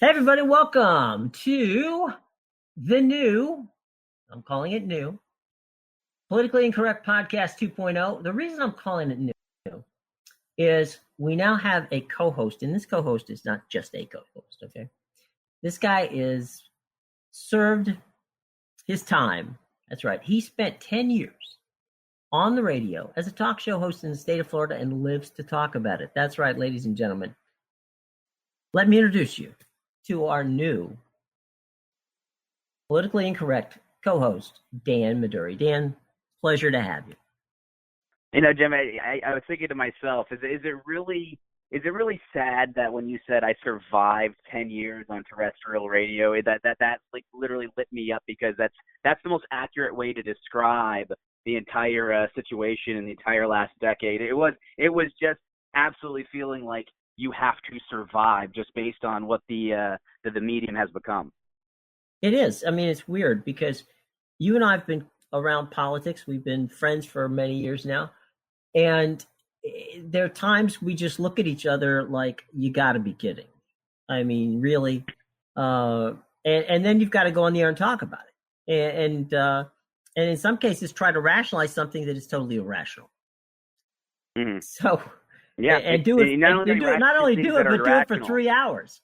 Hey, everybody, welcome to the new, I'm calling it new, Politically Incorrect Podcast 2.0. The reason I'm calling it new is we now have a co-host, and this co-host is not just a co-host, okay? This guy is served his time. That's right. He spent 10 years on the radio as a talk show host in the state of Florida and lives to talk about it. That's right, ladies and gentlemen. Let me introduce you to our new Politically Incorrect co-host, Dan Maduri. Dan, pleasure to have you. You know, Jim, I was thinking to myself, is it really sad that when you said I survived 10 years on terrestrial radio, that like literally lit me up, because that's the most accurate way to describe the entire situation in the entire last decade. It was just absolutely feeling like you have to survive just based on what the medium has become. It is. I mean, it's weird because you and I have been around politics. We've been friends for many years now. And there are times we just look at each other like, you got to be kidding. I mean, really. And then you've got to go on the air and talk about it. And in some cases, try to rationalize something that is totally irrational. Mm-hmm. So, yeah, and do it. Not only do it, but do it for 3 hours.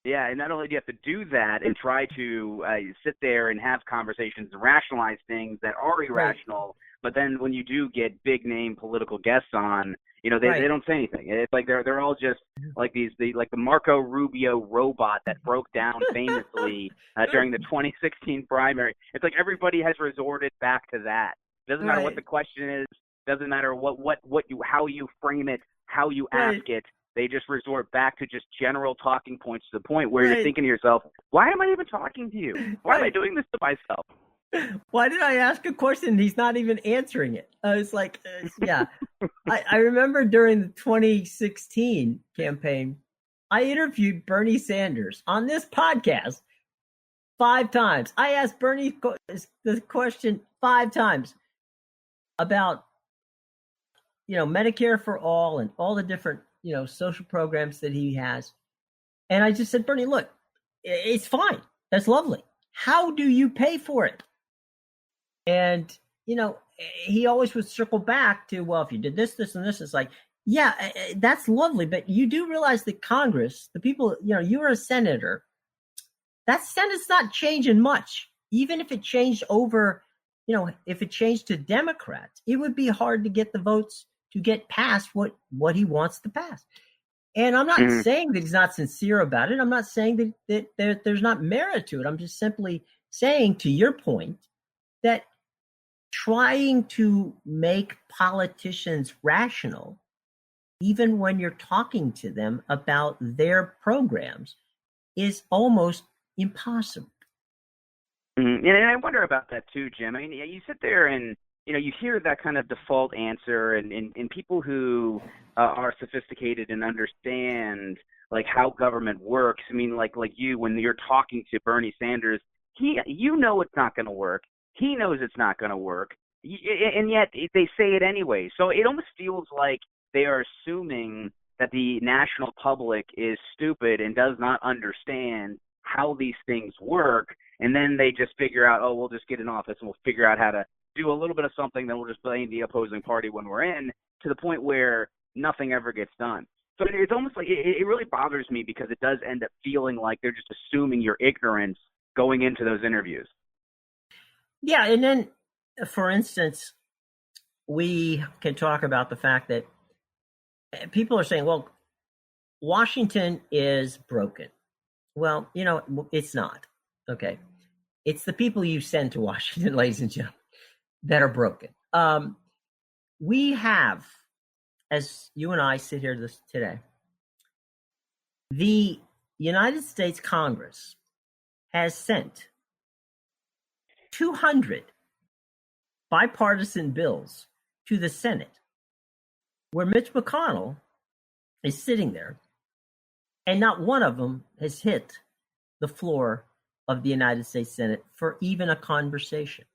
Yeah, and not only do you have to do that and try to sit there and have conversations and rationalize things that are irrational, right. But then when you do get big name political guests on, you know, they don't say anything. It's like they're all just like like the Marco Rubio robot that broke down famously during the 2016 primary. It's like everybody has resorted back to that. Doesn't matter what the question is. Doesn't matter how you frame it, how you ask it. They just resort back to just general talking points to the point where you're thinking to yourself, why am I even talking to you? Why am I doing this to myself? Why did I ask a question and he's not even answering it? I was like, yeah. I remember during the 2016 campaign, I interviewed Bernie Sanders on this podcast 5 times. I asked Bernie the question 5 times about, Medicare for all and all the different, social programs that he has. And I just said, Bernie, look, it's fine. That's lovely. How do you pay for it? And, he always would circle back to, well, if you did this, this, and this, it's like, yeah, that's lovely. But you do realize that Congress, the people, you're a senator, that Senate's not changing much. Even if it changed over, if it changed to Democrats, it would be hard to get the votes to get past what he wants to pass. And I'm not saying that he's not sincere about it. I'm not saying that there's not merit to it. I'm just simply saying, to your point, that trying to make politicians rational, even when you're talking to them about their programs, is almost impossible. And I wonder about that too, Jim. I mean, you sit there and you hear that kind of default answer, and people who are sophisticated and understand like how government works. I mean, like you, when you're talking to Bernie Sanders, it's not going to work. He knows it's not going to work, and yet they say it anyway. So it almost feels like they are assuming that the national public is stupid and does not understand how these things work, and then they just figure out, oh, we'll just get in office and we'll figure out how to do a little bit of something, then we'll just blame the opposing party when we're in, to the point where nothing ever gets done. So it's almost like it really bothers me, because it does end up feeling like they're just assuming your ignorance going into those interviews. Yeah, and then, for instance, we can talk about the fact that people are saying, well, Washington is broken. Well, it's not. Okay. It's the people you send to Washington, ladies and gentlemen, that are broken. We have, as you and I sit here today, the United States Congress has sent 200 bipartisan bills to the Senate, where Mitch McConnell is sitting there, and not one of them has hit the floor of the United States Senate for even a conversation.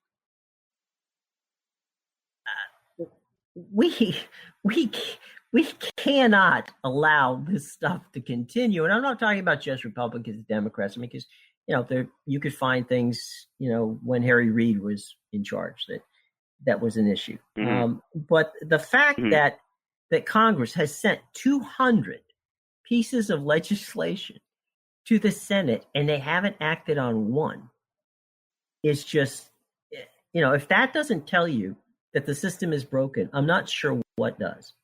We we cannot allow this stuff to continue. And I'm not talking about just Republicans and Democrats. I mean, because, you could find things, when Harry Reid was in charge that was an issue. Mm-hmm. But the fact Mm-hmm. that Congress has sent 200 pieces of legislation to the Senate and they haven't acted on one is just, if that doesn't tell you that the system is broken, I'm not sure what does.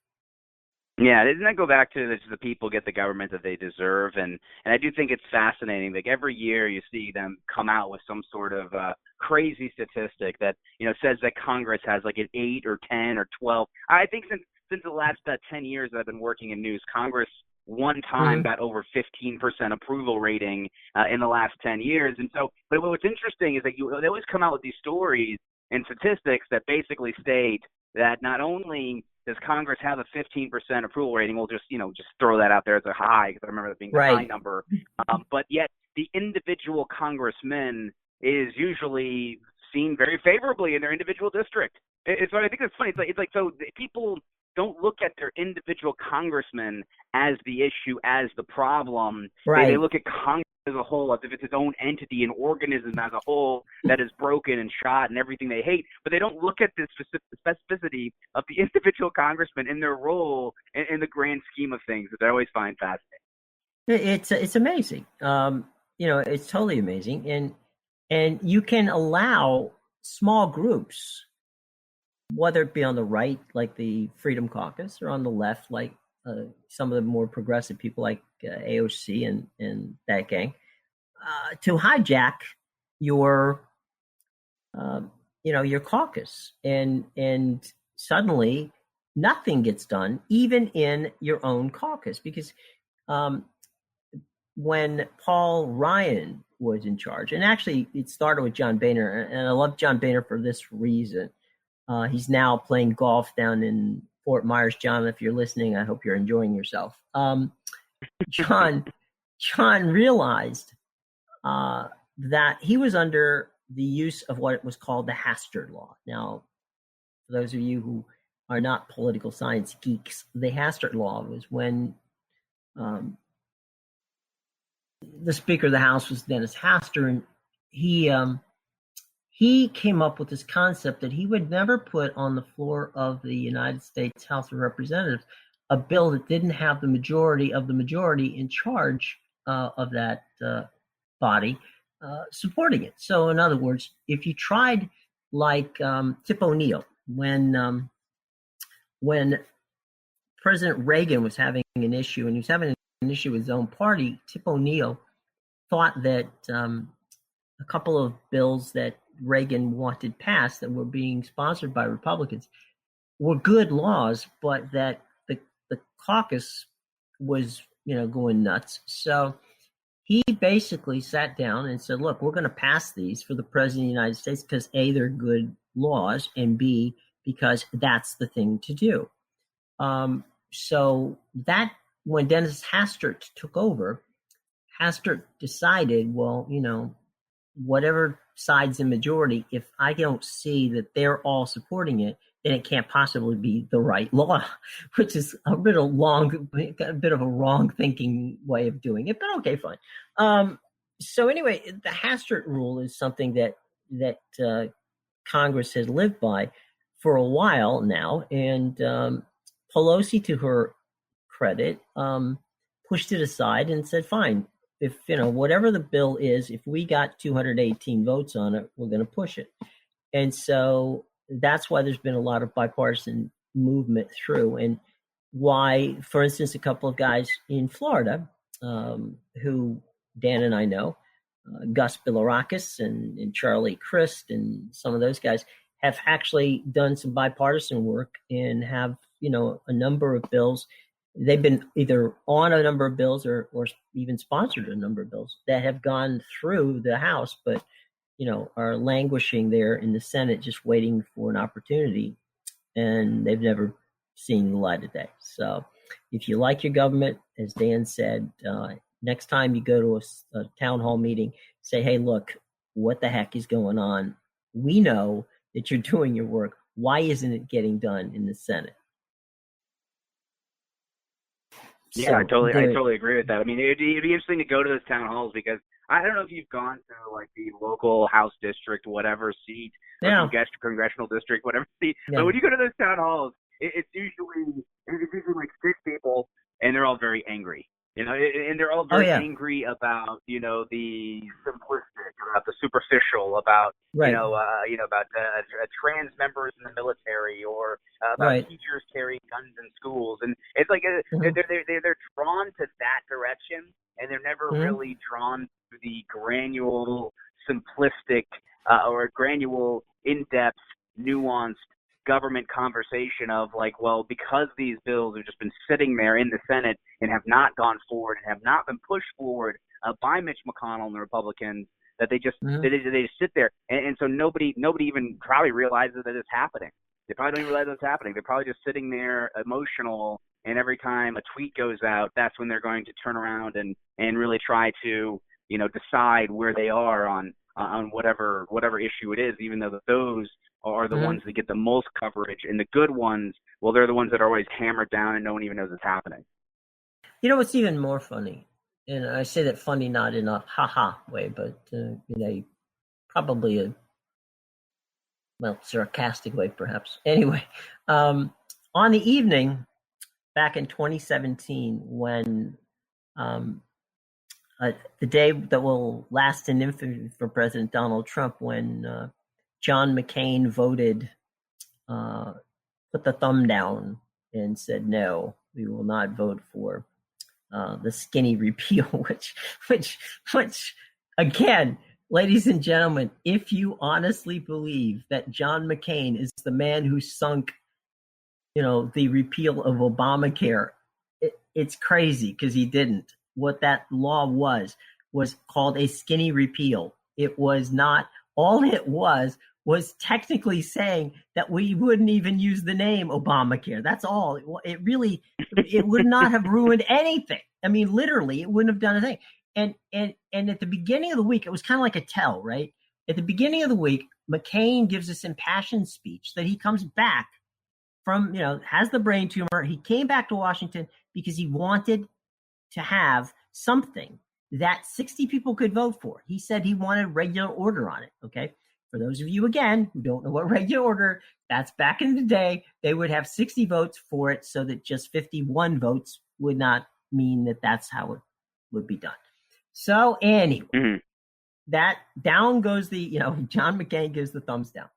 Yeah, doesn't that go back to the people get the government that they deserve? And I do think it's fascinating. Like every year you see them come out with some sort of crazy statistic that, says that Congress has like an 8 or 10 or 12. I think since the last 10 years that I've been working in news, Congress one time got over 15% approval rating in the last 10 years. And so, but what's interesting is that they always come out with these stories and statistics that basically state that not only does Congress have a 15% approval rating, we'll just throw that out there as a high, because I remember that being the high number, but yet the individual congressman is usually seen very favorably in their individual district. So I think it's funny. It's like so people don't look at their individual congressman as the issue, as the problem. Right. They look at Congress as a whole, as if it's its own entity, an organism as a whole that is broken and shot and everything they hate. But they don't look at the specificity of the individual congressman in their role in the grand scheme of things, that I always find fascinating. It's amazing. It's totally amazing. And you can allow small groups, whether it be on the right, like the Freedom Caucus, or on the left, like some of the more progressive people like AOC and that gang, to hijack your caucus, and suddenly nothing gets done, even in your own caucus, because when Paul Ryan was in charge, and actually it started with John Boehner, and I love John Boehner for this reason. He's now playing golf down in Fort Myers. John, if you're listening, I hope you're enjoying yourself. John realized that he was under the use of what was called the Hastert Law. Now, for those of you who are not political science geeks, the Hastert Law was when the Speaker of the House was Dennis Hastert, and he came up with this concept that he would never put on the floor of the United States House of Representatives a bill that didn't have the majority of the majority in charge of that body supporting it. So in other words, if you tried like Tip O'Neill, when President Reagan was having an issue, and he was having an issue with his own party, Tip O'Neill thought that a couple of bills that Reagan wanted passed that were being sponsored by Republicans were good laws, but that the caucus was, going nuts. So he basically sat down and said, look, we're going to pass these for the President of the United States because A, they're good laws, and B, because that's the thing to do. So that when Dennis Hastert took over, Hastert decided, well, whatever side's in majority, if I don't see that they're all supporting it, then it can't possibly be the right law, which is a bit of a wrong thinking way of doing it, but okay, fine. So anyway, the Hastert rule is something that Congress has lived by for a while now, and Pelosi, to her credit, pushed it aside and said, fine, if, whatever the bill is, if we got 218 votes on it, we're going to push it. And so that's why there's been a lot of bipartisan movement through, and why, for instance, a couple of guys in Florida who Dan and I know, Gus Bilirakis and Charlie Crist and some of those guys, have actually done some bipartisan work and have, a number of bills. They've been either on a number of bills or even sponsored a number of bills that have gone through the House, but, are languishing there in the Senate, just waiting for an opportunity, and they've never seen the light of day. So if you like your government, as Dan said, next time you go to a town hall meeting, say, hey, look, what the heck is going on? We know that you're doing your work. Why isn't it getting done in the Senate? Yeah, So I totally agree with that. I mean, it'd be interesting to go to those town halls because I don't know if you've gone to like the local House district, whatever seat, or yeah, congressional district, whatever seat. yeah, But when you go to those town halls, it's usually like six people, and they're all very angry. You know, and they're all oh very yeah, angry about the simplistic, about the superficial, about right, about trans members in the military, or about right, teachers carrying guns in schools, and it's like mm-hmm. they're drawn to that direction, and they're never Mm-hmm. really drawn to the granular, simplistic, or granular, in-depth, nuanced government conversation of like, well, because these bills have just been sitting there in the Senate and have not gone forward and have not been pushed forward by Mitch McConnell and the Republicans, that they just Mm-hmm. they just sit there, and so nobody even probably realizes that it's happening. They probably don't even realize it's happening. They're probably just sitting there emotional, and every time a tweet goes out, that's when they're going to turn around and really try to decide where they are on whatever issue it is, even though those are the Mm-hmm. ones that get the most coverage, and the good ones, well, they're the ones that are always hammered down and no one even knows it's happening. You know what's even more funny, and I say that funny not in a ha-ha way, but probably a sarcastic way, perhaps. Anyway, on the evening back in 2017, when the day that will last in infamy for President Donald Trump, when John McCain voted, put the thumb down and said, no, we will not vote for the skinny repeal, which again, ladies and gentlemen, if you honestly believe that John McCain is the man who sunk, the repeal of Obamacare, it's crazy, because he didn't. What that law was called a skinny repeal. It was not, all it was technically saying that we wouldn't even use the name Obamacare. That's all. It would not have ruined anything. I mean, literally, it wouldn't have done a thing. And at the beginning of the week, it was kind of like a tell, right? At the beginning of the week, McCain gives this impassioned speech that he comes back from, has the brain tumor. He came back to Washington because he wanted to have something that 60 people could vote for. He said he wanted regular order on it, okay? For those of you, again, who don't know what regular order, that's back in the day. They would have 60 votes for it so that just 51 votes would not mean that that's how it would be done. So anyway, that down goes John McCain gives the thumbs down.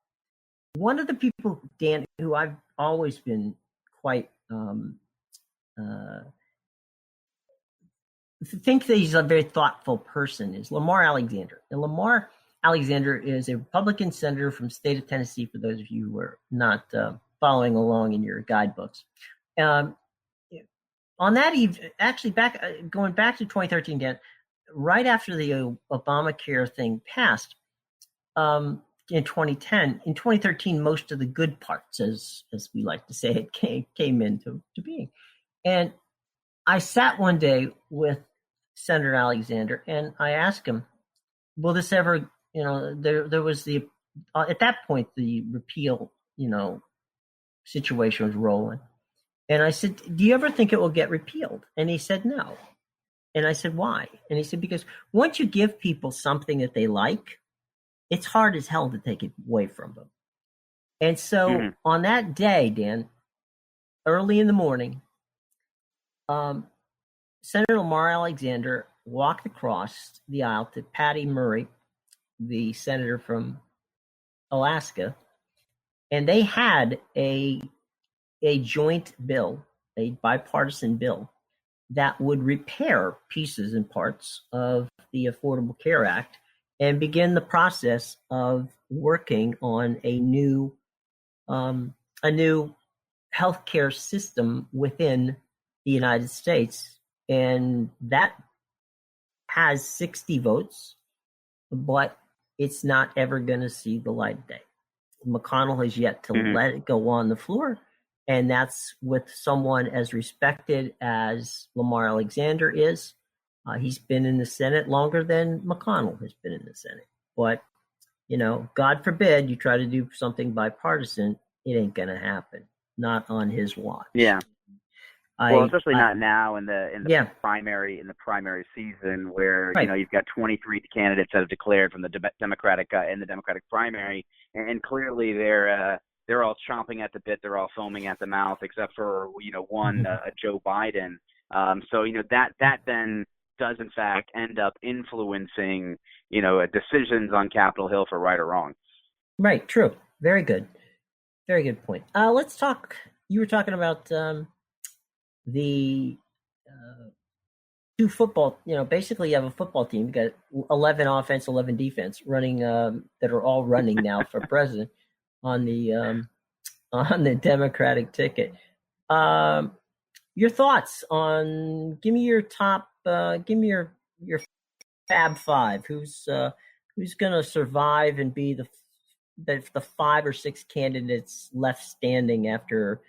One of the people, Dan, who I've always been quite think that he's a very thoughtful person is Lamar Alexander. And Lamar Alexander is a Republican senator from the state of Tennessee, for those of you who are not following along in your guidebooks. On that evening, actually going back to 2013, Dan, right after the Obamacare thing passed in 2010, in 2013, most of the good parts, as we like to say, it came into being. And I sat one day with Senator Alexander, and I asked him, will this ever, there was at that point, the repeal, situation was rolling. And I said, do you ever think it will get repealed? And he said, no. And I said, why? And he said, because once you give people something that they like, it's hard as hell to take it away from them. And so on that day, Dan, early in the morning, Senator Lamar Alexander walked across the aisle to Patty Murray, the senator from Alaska, and they had a joint bill, a bipartisan bill, that would repair pieces and parts of the Affordable Care Act and begin the process of working on a new healthcare system within the United States. And that has 60 votes, but it's not ever going to see the light of day. McConnell has yet to let it go on the floor, and that's with someone as respected as Lamar Alexander is. He's been in the Senate longer than McConnell has been in the Senate. But, God forbid you try to do something bipartisan, it ain't going to happen. Not on his watch. Yeah. Well, especially not now in the yeah. primary season where Right. you've got 23 candidates that have declared from the Democratic in the Democratic primary, and clearly they're all chomping at the bit, they're all foaming at the mouth, except for one Joe Biden. So that then does in fact end up influencing decisions on Capitol Hill for right or wrong. Right. True. Very good. Very good point. Let's talk. You were talking about the two football. Basically, you have a football team. You got 11 offense, 11 defense running that are all running now for president on the Democratic ticket. Your thoughts on? Give me your top. Give me your Fab Five. Who's going to survive and be the 5 or 6 candidates left standing after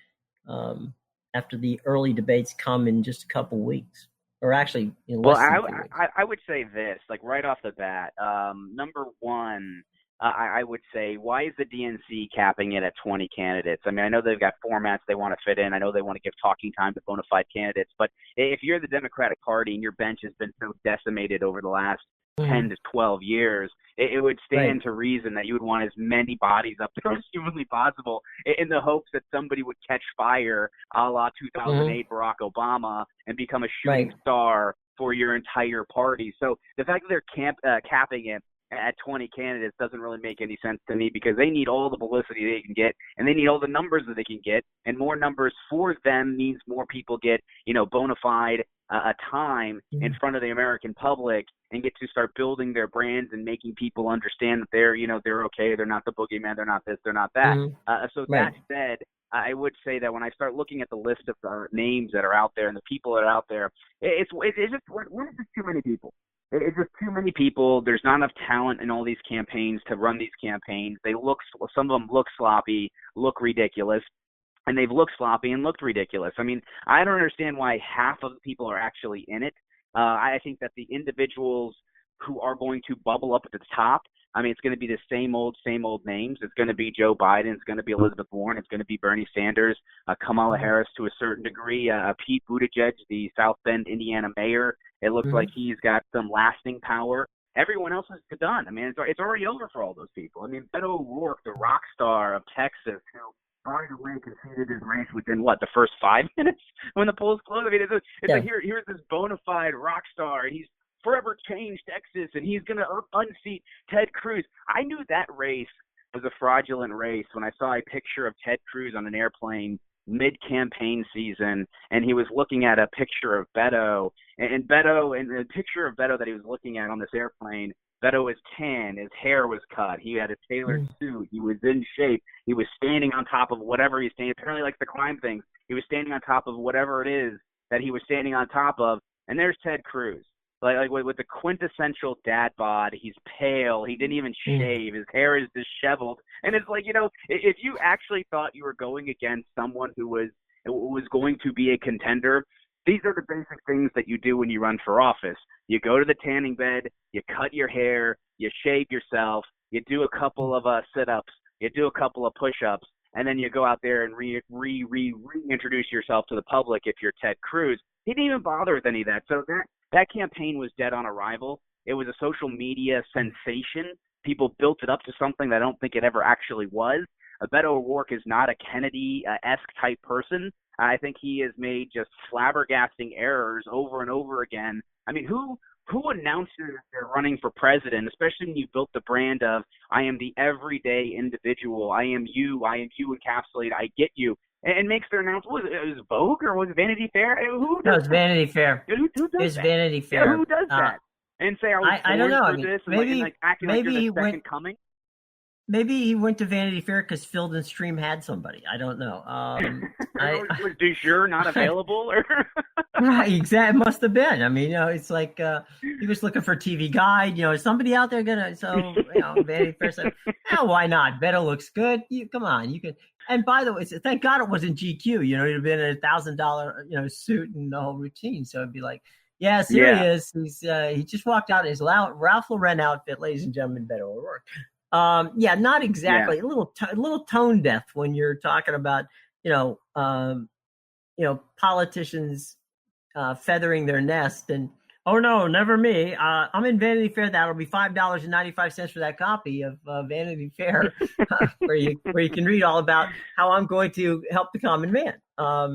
the early debates come in just a couple weeks, or actually in less than 2 weeks? I would say this, like right off the bat. Number one, I would say, why is the DNC capping it at 20 candidates? I mean, I know they've got formats they want to fit in. I know they want to give talking time to bona fide candidates. But if you're the Democratic Party and your bench has been so decimated over the last 10 to 12 years, it would stand to reason that you would want as many bodies up there as humanly possible in the hopes that somebody would catch fire a la 2008 Barack Obama and become a shooting star for your entire party. So the fact that they're capping it at 20 candidates doesn't really make any sense to me, because they need all the publicity they can get, and they need all the numbers that they can get, and more numbers for them means more people get, bona fide time in front of the American public and get to start building their brands and making people understand that they're okay, they're not the boogeyman, they're not this, they're not that. That said, I would say that when I start looking at the list of names that are out there and the people that are out there, it's just we're just too many people. It's just too many people. There's not enough talent in all these campaigns to run these campaigns. Some of them look sloppy, look ridiculous, and they've looked sloppy and looked ridiculous. I mean, I don't understand why half of the people are actually in it. I think that the individuals who are going to bubble up at the top, I mean, it's going to be the same old names. It's going to be Joe Biden. It's going to be Elizabeth Warren. It's going to be Bernie Sanders, Kamala Harris to a certain degree, Pete Buttigieg, the South Bend, Indiana mayor. It looks like he's got some lasting power. Everyone else is done. I mean, it's already over for all those people. I mean, Beto O'Rourke, the rock star of Texas, who, by the way, conceded his race within, the first 5 minutes when the polls closed? I mean, it's like, here's this bona fide rock star. He's forever changed Texas, and he's going to unseat Ted Cruz. I knew that race was a fraudulent race when I saw a picture of Ted Cruz on an airplane mid-campaign season, and he was looking at a picture of Beto, and the picture of Beto that he was looking at on this airplane, Beto was tan, his hair was cut, he had a tailored suit, he was in shape, he was standing on top of whatever he's standing, apparently like the crime things, he was standing on top of whatever it is that he was standing on top of, and there's Ted Cruz. Like with the quintessential dad bod, he's pale, he didn't even shave, his hair is disheveled, and it's like, if you actually thought you were going against someone who was going to be a contender, these are the basic things that you do when you run for office. You go to the tanning bed, you cut your hair, you shave yourself, you do a couple of sit-ups, you do a couple of push-ups, and then you go out there and reintroduce yourself to the public if you're Ted Cruz. He didn't even bother with any of that. So that campaign was dead on arrival. It was a social media sensation. People built it up to something that I don't think it ever actually was. Beto O'Rourke is not a Kennedy-esque type person. I think he has made just flabbergasting errors over and over again. I mean, who announces they're running for president, especially when you built the brand of, I am the everyday individual, I am you encapsulate, I get you, and makes their announcement. Was it Vogue or was it Vanity Fair? Who does No, it's Vanity Fair. Who does it's that? Vanity Fair. Yeah, who does that? And say, I don't know. I mean, maybe, and acting maybe like you're the second coming. Maybe he went to Vanity Fair because Field and Stream had somebody. I don't know. Was Dujour not available? Or right, exactly. Must have been. I mean, it's like he was looking for a TV guide. Is somebody out there gonna? So Vanity Fair said, why not? Beto looks good. Come on, you can. And by the way, thank God it wasn't GQ. It'd have been a $1,000 suit and the whole routine. So it'd be like, yes, here he is. He just walked out in his Ralph Lauren outfit, ladies and gentlemen, Beto O'Rourke. Not exactly. A little tone deaf when you're talking about, politicians feathering their nest and, oh no, never me. I'm in Vanity Fair. That'll be $5.95 for that copy of Vanity Fair, where you can read all about how I'm going to help the common man. I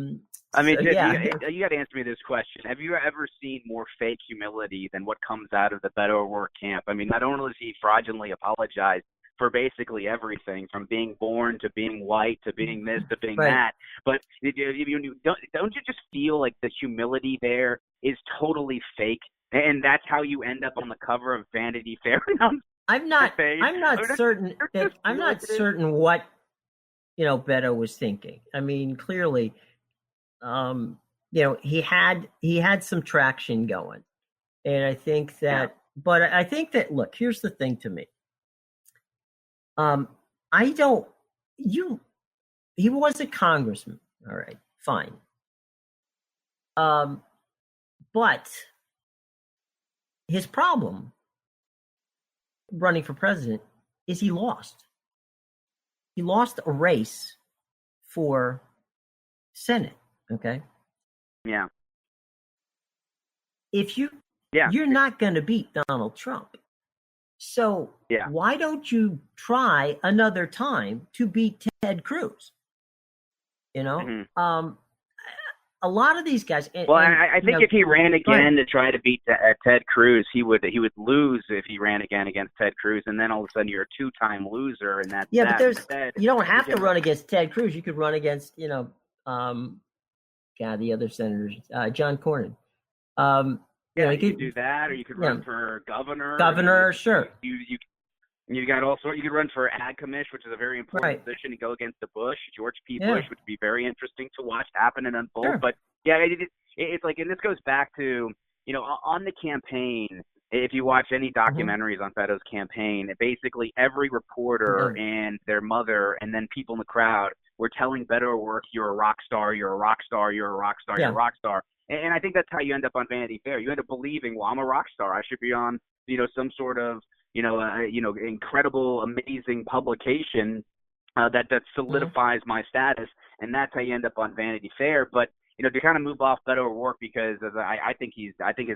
mean, you got to answer me this question. Have you ever seen more fake humility than what comes out of the Better Work camp? I mean, not only does he fraudulently apologize for basically everything, from being born to being white to being this to being that, but don't you just feel like the humility there is totally fake, and that's how you end up on the cover of Vanity Fair? I'm not certain what Beto was thinking. I mean, clearly, he had some traction going, and I think that. Yeah. But I think that, look, here's the thing to me. He was a congressman. All right, fine. But his problem running for president is he lost. He lost a race for Senate. Okay. Yeah. You're not going to beat Donald Trump. So why don't you try another time to beat Ted Cruz? A lot of these guys. I think if he ran again to try to beat Ted Cruz, he would lose if he ran again against Ted Cruz, and then all of a sudden you're a two-time loser, and that's but you don't have to run against Ted Cruz. You could run against the other senators, John Cornyn. You could do that, or you could run for governor. Governor, sure. You got also, you could run for ag commish, which is a very important position, to go against George P. Bush, which would be very interesting to watch happen and unfold. Sure. But it's like, and this goes back to, on the campaign, if you watch any documentaries on Beto's campaign, basically every reporter and their mother and then people in the crowd were telling Beto O'Rourke, you're a rock star, you're a rock star, you're a rock star, you're a rock star. And I think that's how you end up on Vanity Fair. You end up believing, well, I'm a rock star. I should be on, some sort of, incredible, amazing publication that solidifies my status. And that's how you end up on Vanity Fair. But, to kind of move off Beto O'Rourke, because I think his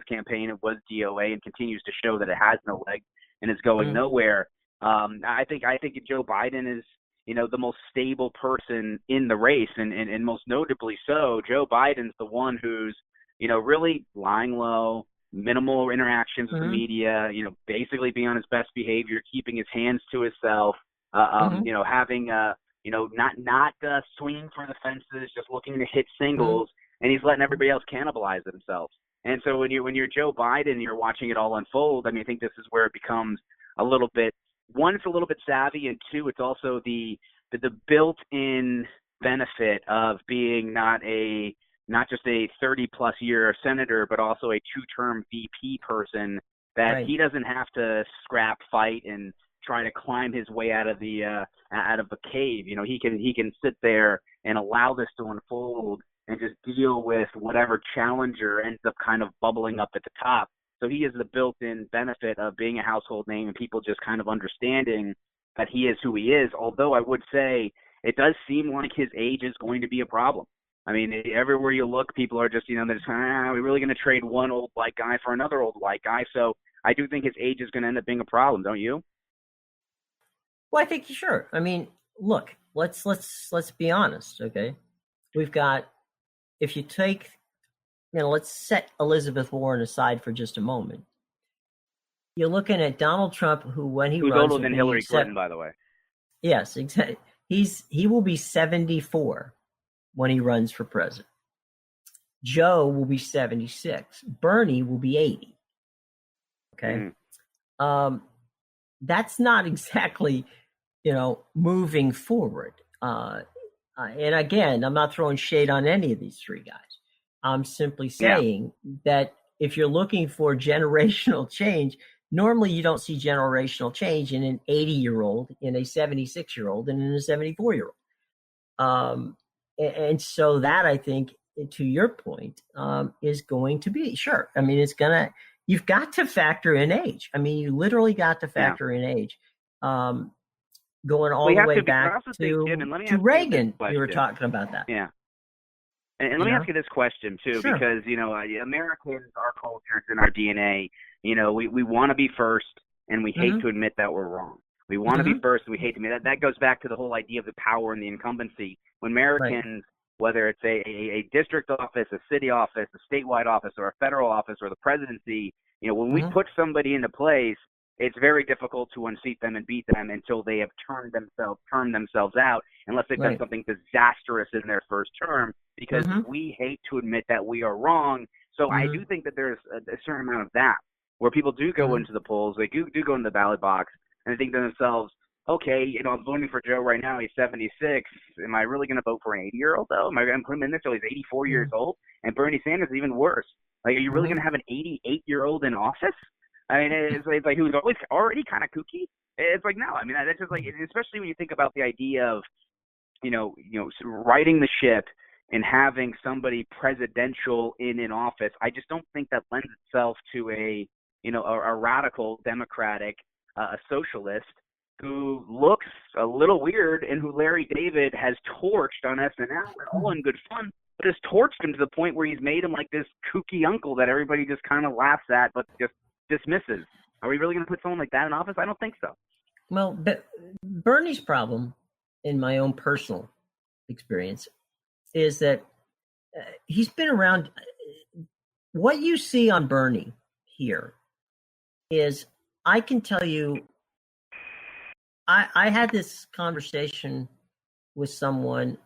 campaign was DOA and continues to show that it has no legs and is going nowhere. I think Joe Biden is, the most stable person in the race, and most notably so, Joe Biden's the one who's, really lying low, minimal interactions with the media, basically being on his best behavior, keeping his hands to himself, having, not swinging for the fences, just looking to hit singles, and he's letting everybody else cannibalize themselves. And so when you're Joe Biden, you're watching it all unfold. I mean, I think this is where it becomes a little bit, one, it's a little bit savvy, and two, it's also the built-in benefit of being not just a 30-plus year senator, but also a two-term VP person, that he doesn't have to scrap, fight, and try to climb his way out of the cave. He can sit there and allow this to unfold and just deal with whatever challenger ends up kind of bubbling up at the top. So he has the built-in benefit of being a household name and people just kind of understanding that he is who he is. Although I would say it does seem like his age is going to be a problem. I mean, everywhere you look, people are just, they're just, we're really going to trade one old white guy for another old white guy. So I do think his age is going to end up being a problem, don't you? Well, I think sure. I mean, look, let's be honest, okay? We've got, if you take, let's set Elizabeth Warren aside for just a moment. You're looking at Donald Trump, who when he runs, who's older than Hillary Clinton, by the way. Yes, exactly. He will be 74 when he runs for president. Joe will be 76. Bernie will be 80. Okay, that's not exactly, moving forward. And again, I'm not throwing shade on any of these three guys. I'm simply saying that if you're looking for generational change, normally you don't see generational change in an 80-year-old, in a 76-year-old, and in a 74-year-old. And so that, I think, to your point, is going to be, sure. I mean, you've got to factor in age. I mean, you literally got to factor in age. Going all the way back to Reagan, you were talking about that. Yeah. And let me ask you this question too, Sure. because Americans, our culture, it's in our DNA. We want to be first, and we hate to admit that we're wrong. We want to be first, and we hate to admit that. That goes back to the whole idea of the power and the incumbency. When Americans, whether it's a district office, a city office, a statewide office, or a federal office, or the presidency, when we put somebody into place, it's very difficult to unseat them and beat them until they have turned themselves out, unless they've done something disastrous in their first term, because we hate to admit that we are wrong. So I do think that there's a certain amount of that, where people do go into the polls, they do go into the ballot box, and they think to themselves, okay, I'm voting for Joe right now, he's 76. Am I really going to vote for an 80-year-old, though? Am I going to put him in there until he's 84 years old? And Bernie Sanders is even worse. Like, are you really going to have an 88-year-old in office? I mean, it's like he was already kind of kooky. It's like, no, I mean, that's just like, especially when you think about the idea of, riding the ship and having somebody presidential in an office. I just don't think that lends itself to a radical Democratic, a socialist who looks a little weird and who Larry David has torched on SNL, all in good fun, but has torched him to the point where he's made him like this kooky uncle that everybody just kind of laughs at, but just dismisses. Are we really going to put someone like that in office? I don't think so. Well, Bernie's problem, in my own personal experience, is that he's been around. What you see on Bernie here is, I can tell you, I had this conversation with someone.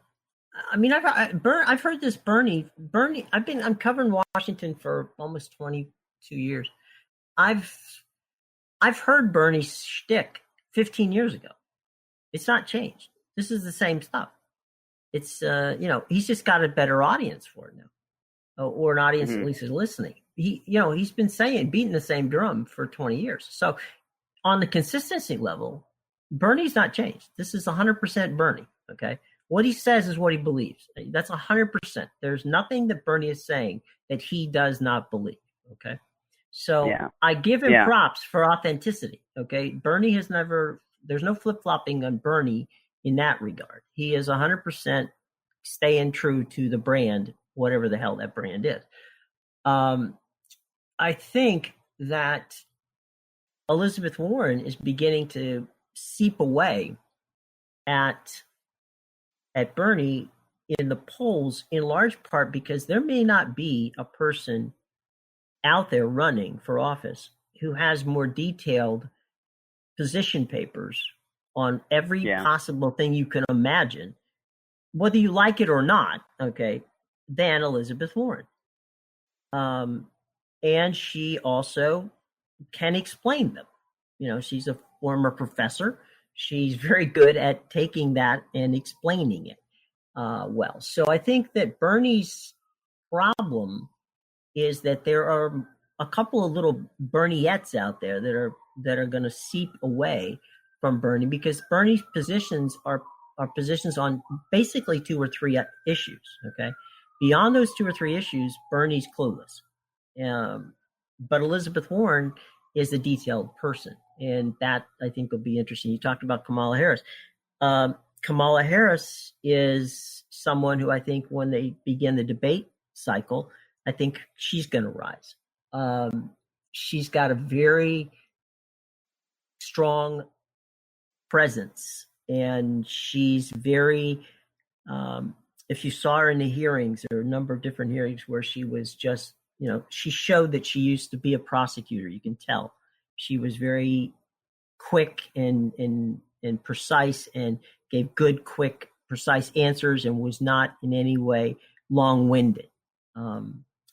I mean, I've heard this Bernie. I'm covering Washington for almost 22 years. I've heard Bernie's shtick 15 years ago. It's not changed. This is the same stuff. It's he's just got a better audience for it now, or an audience at least is listening. He's been beating the same drum for 20 years. So on the consistency level, Bernie's not changed. This is 100% Bernie. Okay, what he says is what he believes. That's 100%. There's nothing that Bernie is saying that he does not believe. Okay. So I give him props for authenticity. Okay. Bernie has there's no flip-flopping on Bernie in that regard. He is 100% staying true to the brand, whatever the hell that brand is. I think that Elizabeth Warren is beginning to seep away at Bernie in the polls, in large part because there may not be a person out there running for office who has more detailed position papers on every possible thing you can imagine, whether you like it or not, okay, than Elizabeth Warren. And she also can explain them. She's a former professor. She's very good at taking that and explaining it well. So I think that Bernie's problem is that there are a couple of little Bernieettes out there that are going to seep away from Bernie, because Bernie's positions are positions on basically 2 or 3 issues. Okay, beyond those 2 or 3 issues, Bernie's clueless. But Elizabeth Warren is a detailed person, and that I think will be interesting. You talked about Kamala Harris. Kamala Harris is someone who I think when they begin the debate cycle, I think she's going to rise. She's got a very strong presence, and she's very, if you saw her in the hearings, there are a number of different hearings where she was just, she showed that she used to be a prosecutor. You can tell she was very quick and precise, and gave good, quick, precise answers, and was not in any way long-winded.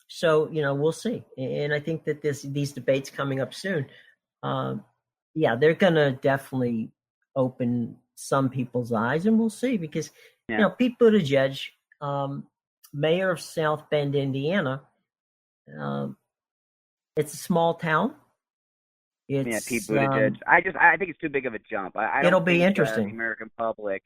So, we'll see. And I think that these debates coming up soon, they're going to definitely open some people's eyes, and we'll see, because, Pete Buttigieg, mayor of South Bend, Indiana, it's a small town. Pete Buttigieg. I think it's too big of a jump. It'll be interesting. The American public.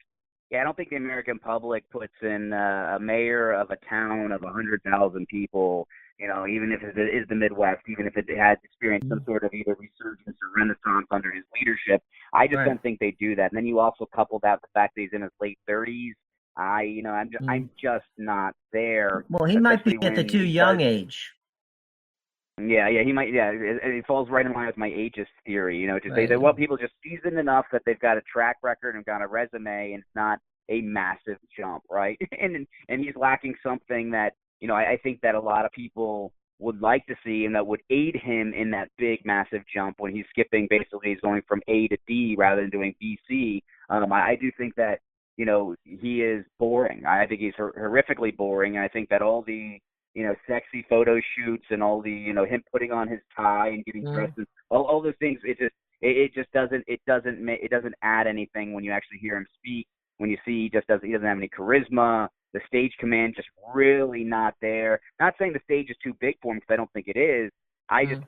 I don't think the American public puts in a mayor of a town of 100,000 people, even if it is the Midwest, even if it had experienced some sort of either resurgence or renaissance under his leadership. I just don't think they do that. And then you also couple that with the fact that he's in his late 30s. I'm just not there. Well, he might be especially at the when too he young does- age. Yeah, he might. Yeah, it falls right in line with my ageist theory. To say Right. that, well, people just seasoned enough that they've got a track record and got a resume, and it's not a massive jump, right? and he's lacking something that I think that a lot of people would like to see, and that would aid him in that big, massive jump when he's skipping. Basically, he's going from A to D rather than doing B, C. I do think that he is boring. I think he's horrifically boring, and I think that all the sexy photo shoots and all the him putting on his tie and getting dressed, and all those things, it just doesn't add anything when you actually hear him speak. When you see he doesn't have any charisma. The stage command just really not there. Not saying the stage is too big for him, because I don't think it is. I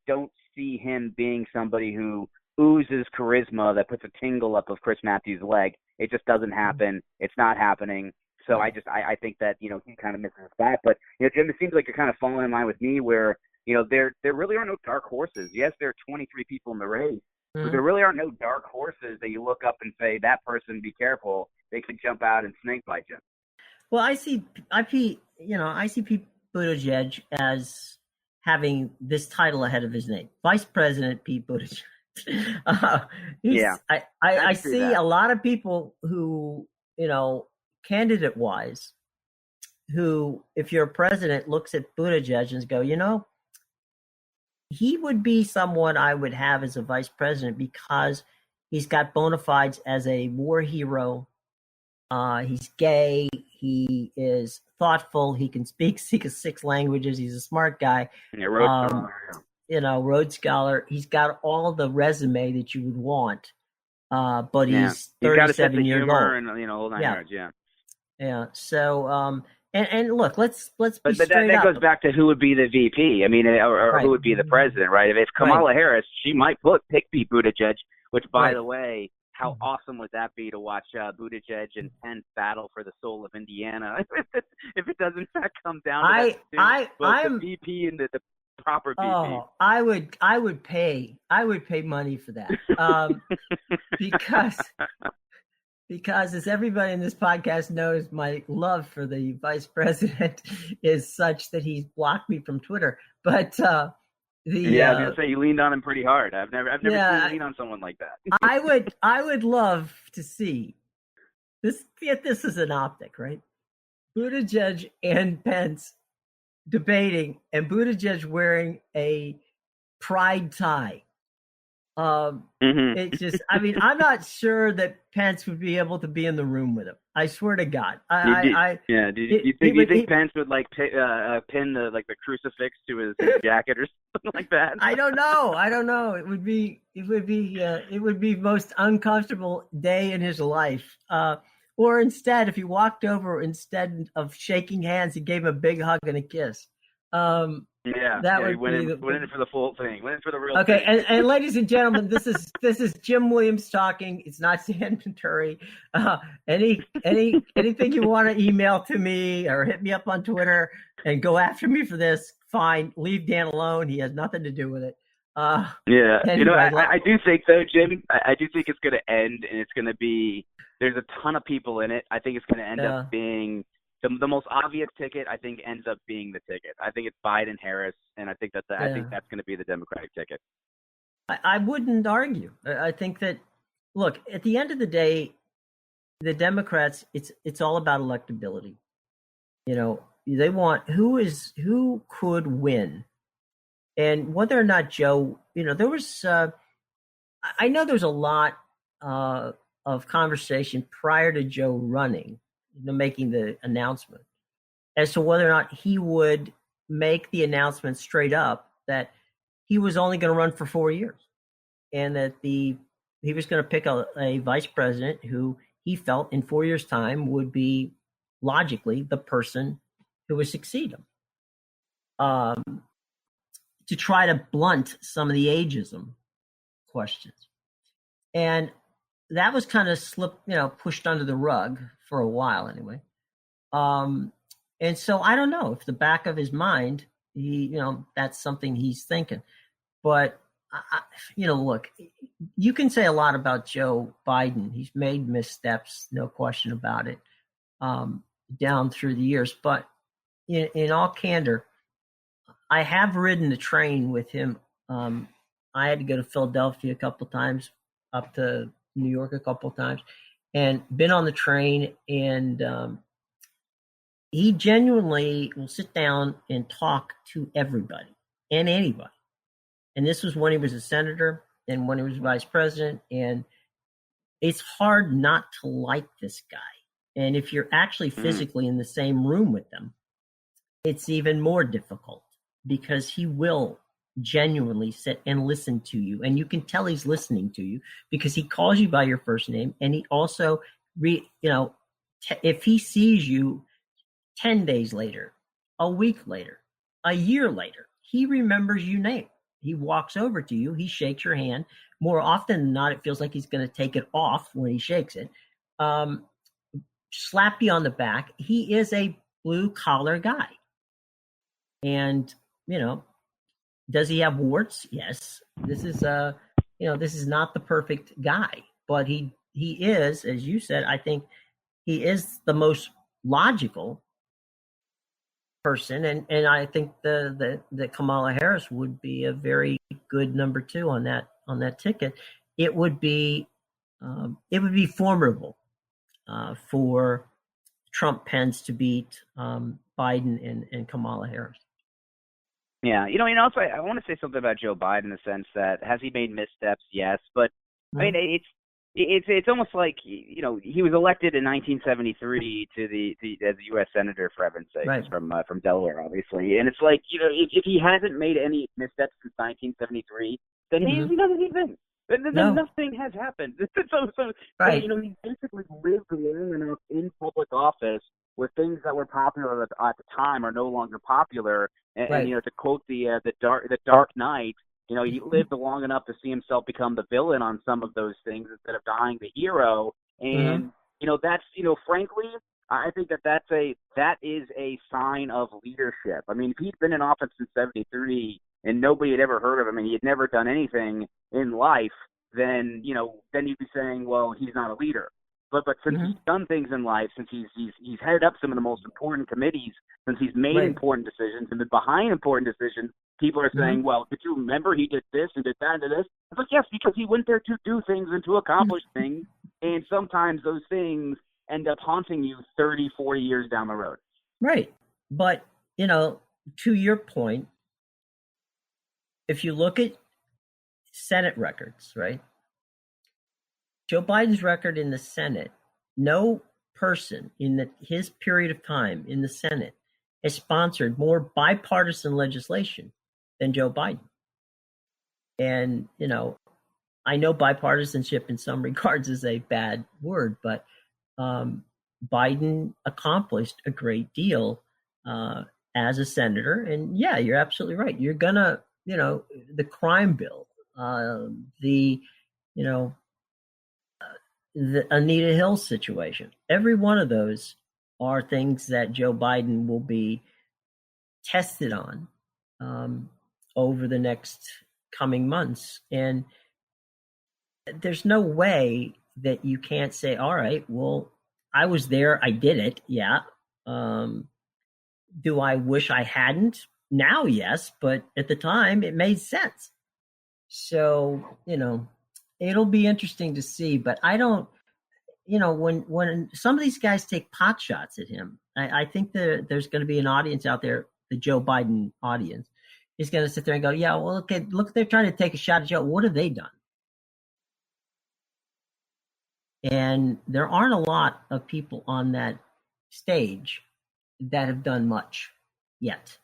don't see him being somebody who oozes charisma that puts a tingle up of Chris Matthews' leg. It just doesn't happen. It's not happening. So I think that he kind of misses that. But Jim, it seems like you're kind of falling in line with me, where there really are no dark horses. Yes, there are 23 people in the race, but there really are no dark horses that you look up and say, that person, be careful, they could jump out and snake bite you. Well, I see Pete Buttigieg as having this title ahead of his name, Vice President Pete Buttigieg. I see that. A lot of people who, candidate-wise, who, if you're a president, looks at Buttigieg and go, he would be someone I would have as a vice president, because he's got bona fides as a war hero. He's gay. He is thoughtful. He can speak 6 languages. He's a smart guy. Yeah, Rhodes Scholar. He's got all the resume that you would want. But he's 37 got a sense of years humor old. And whole 9 yards. Yeah. So and look, let's be but straight that up. goes back to who would be the VP. I mean, or who would be the president, right? If Kamala Harris, she might pick Pete Buttigieg. Which, by the way, how awesome would that be to watch Buttigieg and Pence battle for the soul of Indiana? if it does in fact come down to the VP and the proper VP. Oh, I would pay money for that, because as everybody in this podcast knows, my love for the vice president is such that he's blocked me from Twitter. But I was gonna say, you leaned on him pretty hard. I've never seen you lean on someone like that. I would love to see this. This is an optic, right? Buttigieg and Pence debating, and Buttigieg wearing a pride tie. It's just, I'm not sure that Pence would be able to be in the room with him. I swear to God. Do you think Pence would pin the crucifix to his jacket or something like that? I don't know. It would be most uncomfortable day in his life. Or instead, if he walked over, instead of shaking hands, he gave him a big hug and a kiss. He went in for the full thing. Went in for the real thing. Okay, and ladies and gentlemen, this is Jim Williams talking. It's not Dan Maduri. Anything you want to email to me or hit me up on Twitter and go after me for this, fine. Leave Dan alone. He has nothing to do with it. Anyway, I do think, though, Jim, I do think it's going to end, and it's going to be, there's a ton of people in it. I think it's going to end up being the most obvious ticket. I think ends up being the ticket. I think it's Biden-Harris, and I think that's going to be the Democratic ticket. I wouldn't argue. I think that, look, at the end of the day, the Democrats, it's all about electability. They want who could win, and whether or not Joe. There was. I know there's a lot of conversation prior to Joe running, making the announcement, as to whether or not he would make the announcement straight up that he was only going to run for 4 years, and that he was going to pick a vice president who he felt in 4 years' time would be logically the person who would succeed him, to try to blunt some of the ageism questions. And that was kind of pushed under the rug for a while anyway. And so I don't know if the back of his mind, that's something he's thinking. But, look, you can say a lot about Joe Biden. He's made missteps, no question about it. down through the years. But in all candor, I have ridden the train with him. I had to go to Philadelphia a couple of times, up to New York a couple of times, and been on the train. And he genuinely will sit down and talk to everybody and anybody. And this was when he was a senator and when he was vice president. And it's hard not to like this guy. And if you're actually physically in the same room with them, it's even more difficult because he will genuinely sit and listen to you. And you can tell he's listening to you because he calls you by your first name. And he also, if he sees you 10 days later, a week later, a year later, he remembers your name. He walks over to you. He shakes your hand. More often than not, it feels like he's going to take it off when he shakes it. Slap you on the back. He is a blue collar guy. And, does he have warts? Yes. This is this is not the perfect guy, but he is, as you said, I think he is the most logical person. And I think the Kamala Harris would be a very good number 2 on that ticket. It would be formidable for Trump Pence to beat Biden and Kamala Harris. Yeah, and also I want to say something about Joe Biden in the sense that has he made missteps? Yes, but I mean it's almost like he was elected in 1973 to the as a U.S. senator for heaven's sake, right, from Delaware, obviously, and it's like if he hasn't made any missteps since 1973, then he doesn't even. Then nothing has happened. So right. He basically lived long enough in public office where things that were popular at the time are no longer popular. And, right. To quote the Dark Knight, he lived long enough to see himself become the villain on some of those things instead of dying the hero. And that's frankly, I think that is a sign of leadership. I mean, if he'd been in office since '73 and nobody had ever heard of him and he had never done anything in life, then you'd be saying, well, he's not a leader. But since he's done things in life, since he's headed up some of the most important committees, since he's made important decisions and been behind important decisions, people are saying, well, did you remember he did this and did that and did this? It's like, yes, because he went there to do things and to accomplish things, and sometimes those things end up haunting you 30, 40 years down the road. Right. But, to your point, if you look at Senate records, right? Joe Biden's record in the Senate, no person in his period of time in the Senate has sponsored more bipartisan legislation than Joe Biden. And, I know bipartisanship in some regards is a bad word, but Biden accomplished a great deal as a senator. And yeah, you're absolutely right. You're gonna, the crime bill, the Anita Hill situation. Every one of those are things that Joe Biden will be tested on over the next coming months. And there's no way that you can't say, all right, well, I was there. I did it. Yeah. Do I wish I hadn't? Now, yes. But at the time, it made sense. So, it'll be interesting to see, but I don't, when some of these guys take pot shots at him, I think there's going to be an audience out there, the Joe Biden audience, is going to sit there and go, yeah, well, look, they're trying to take a shot at Joe. What have they done? And there aren't a lot of people on that stage that have done much yet.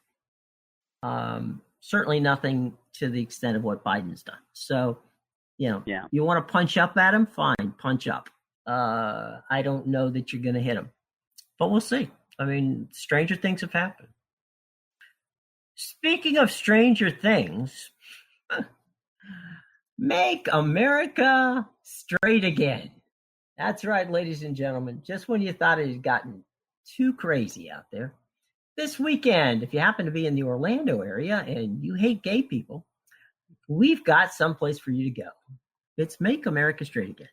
Certainly nothing to the extent of what Biden's done. So, you want to punch up at him? Fine, punch up. I don't know that you're going to hit him, but we'll see. I mean, stranger things have happened. Speaking of stranger things, Make America Straight Again. That's right, ladies and gentlemen. Just when you thought it had gotten too crazy out there, this weekend, if you happen to be in the Orlando area and you hate gay people, we've got someplace for you to go. It's Make America Straight Again.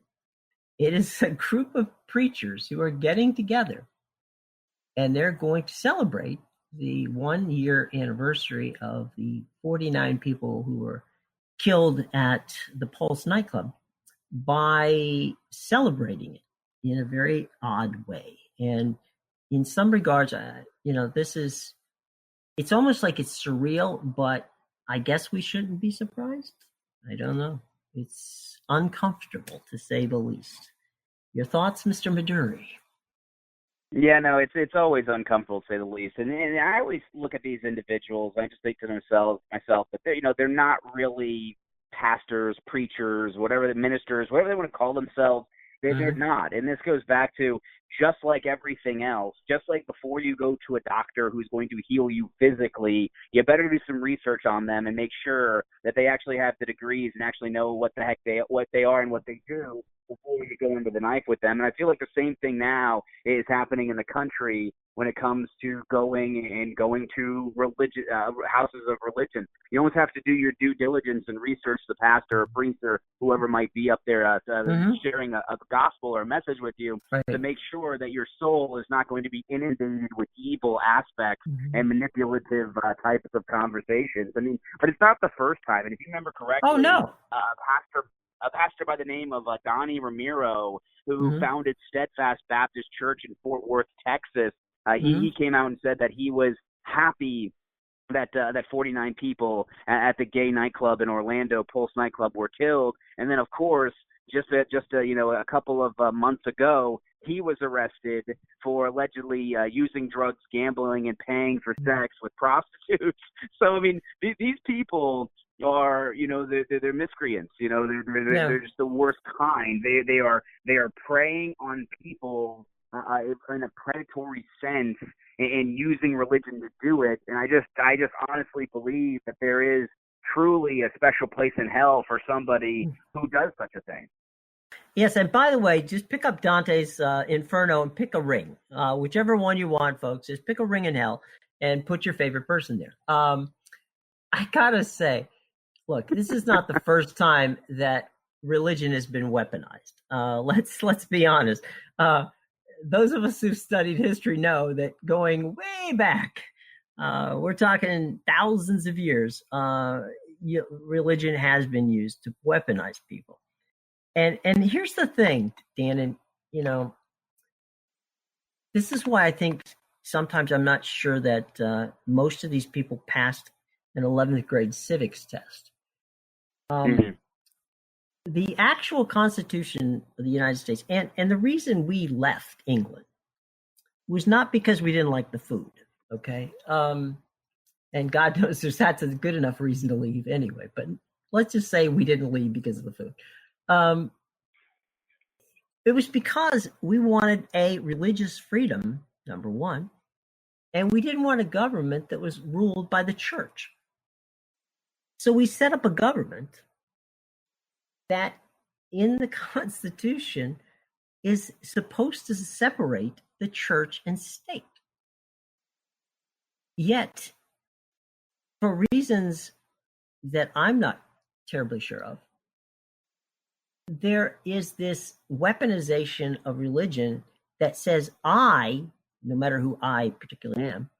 It is a group of preachers who are getting together and they're going to celebrate the 1-year anniversary of the 49 people who were killed at the Pulse nightclub by celebrating it in a very odd way. And in some regards, it's almost like it's surreal, but I guess we shouldn't be surprised. I don't know. It's uncomfortable, to say the least. Your thoughts, Mr. Maduri? Yeah, no, it's always uncomfortable, to say the least. And I always look at these individuals, I just think to myself that they're not really pastors, preachers, whatever, the ministers, whatever they want to call themselves. They're not. And this goes back to, just like everything else, just like before you go to a doctor who's going to heal you physically, you better do some research on them and make sure that they actually have the degrees and actually know what the heck what they are and what they do before you go into the knife with them. And I feel like the same thing now is happening in the country when it comes to going to religion, houses of religion. You almost have to do your due diligence and research the pastor or priest or whoever might be up there sharing a gospel or a message with you, to make sure that your soul is not going to be inundated with evil aspects and manipulative types of conversations. I mean, but it's not the first time. And if you remember correctly, a pastor by the name of Donnie Ramiro, who founded Steadfast Baptist Church in Fort Worth, Texas, he came out and said that he was happy that 49 people at the gay nightclub in Orlando, Pulse nightclub, were killed. And then, of course, just a couple of months ago, he was arrested for allegedly using drugs, gambling, and paying for sex with prostitutes. So, I mean, these people are, they're miscreants. They're just the worst kind. They are preying on people in a predatory sense and using religion to do it. And I just honestly believe that there is truly a special place in hell for somebody who does such a thing. Yes, and by the way, just pick up Dante's Inferno and pick a ring. Whichever one you want, folks. Just pick a ring in hell and put your favorite person there. I gotta say, look, this is not the first time that religion has been weaponized. Let's be honest. Those of us who've studied history know that going way back, we're talking thousands of years, religion has been used to weaponize people. And here's the thing, Dan, and this is why I think sometimes I'm not sure that most of these people passed an 11th grade civics test. The actual Constitution of the United States, and the reason we left England was not because we didn't like the food, okay? And God knows that's a good enough reason to leave anyway, but let's just say we didn't leave because of the food. It was because we wanted a religious freedom, number one, and we didn't want a government that was ruled by the church. So we set up a government that in the Constitution is supposed to separate the church and state. Yet, for reasons that I'm not terribly sure of, there is this weaponization of religion that says no matter who I particularly am,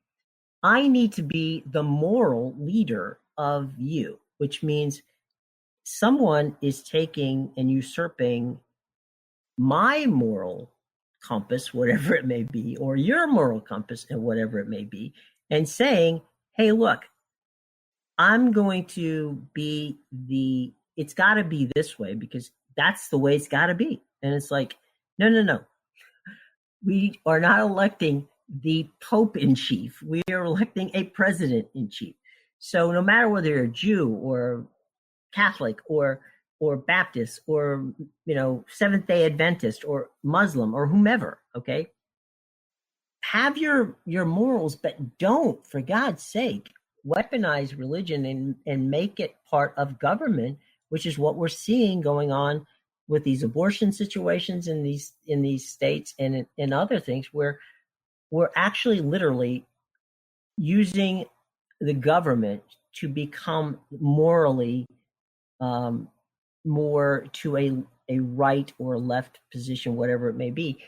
I need to be the moral leader of you, which means someone is taking and usurping my moral compass, whatever it may be, or your moral compass and whatever it may be, and saying, hey, look, I'm going to be it's got to be this way because that's the way it's got to be. And it's like, no. We are not electing the Pope in chief. We are electing a president in chief. So no matter whether you're a Jew or Catholic or Baptist or, Seventh-day Adventist or Muslim or whomever, okay? Have your morals, but don't, for God's sake, weaponize religion and make it part of government, which is what we're seeing going on with these abortion situations in these states and in other things where we're actually literally using the government to become morally more to a right or left position, whatever it may be.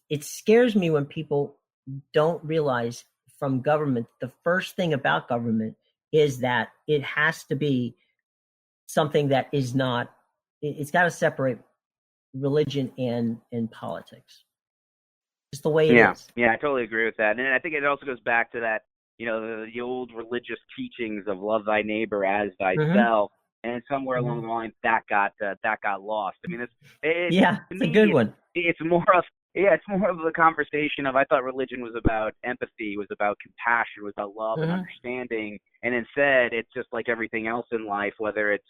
It scares me when people don't realize from government, the first thing about government is that it has to be something that is not, it's got to separate religion and politics. Just the way it is. Yeah, I totally agree with that. And I think it also goes back to that, the old religious teachings of love thy neighbor as thyself. And somewhere along the line that got lost. I mean, it's a good one. It's more of the conversation of, I thought religion was about empathy, was about compassion, was about love and understanding, and instead it's just like everything else in life, whether it's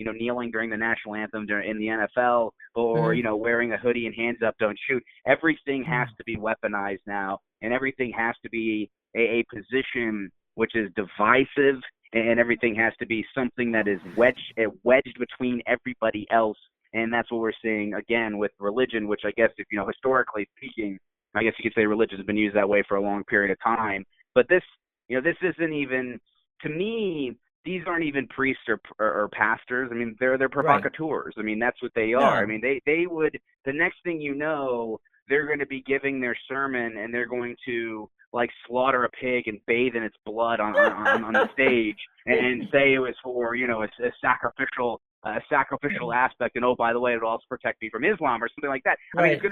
kneeling during the national anthem in the NFL or wearing a hoodie and hands up, don't shoot. Everything has to be weaponized now, and everything has to be a position which is divisive, and everything has to be something that is wedged between everybody else. And that's what we're seeing again with religion, which I guess, if historically speaking, I guess you could say religion has been used that way for a long period of time. But this isn't even, to me, these aren't even priests or pastors. I mean, they're provocateurs. I mean, that's what they are. I mean, they would, the next thing you know, they're going to be giving their sermon and they're going to like slaughter a pig and bathe in its blood on the stage and say it was for, a sacrificial aspect, and by the way, it'll also protect me from Islam or something like that. I mean, it's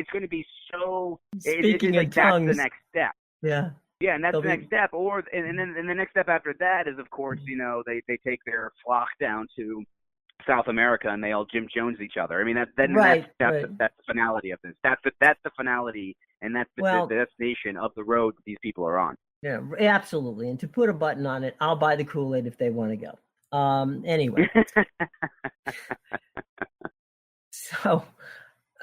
going to be so. Speaking like in tongues. That's the next step. Yeah, and that's the next step. And then the next step after that is, of course, they take their flock down to South America and they all Jim Jones each other. I mean, that's the finality of this. That's the finality, and that's the destination of the road that these people are on. Yeah, absolutely. And to put a button on it, I'll buy the Kool-Aid if they want to go. Anyway. So,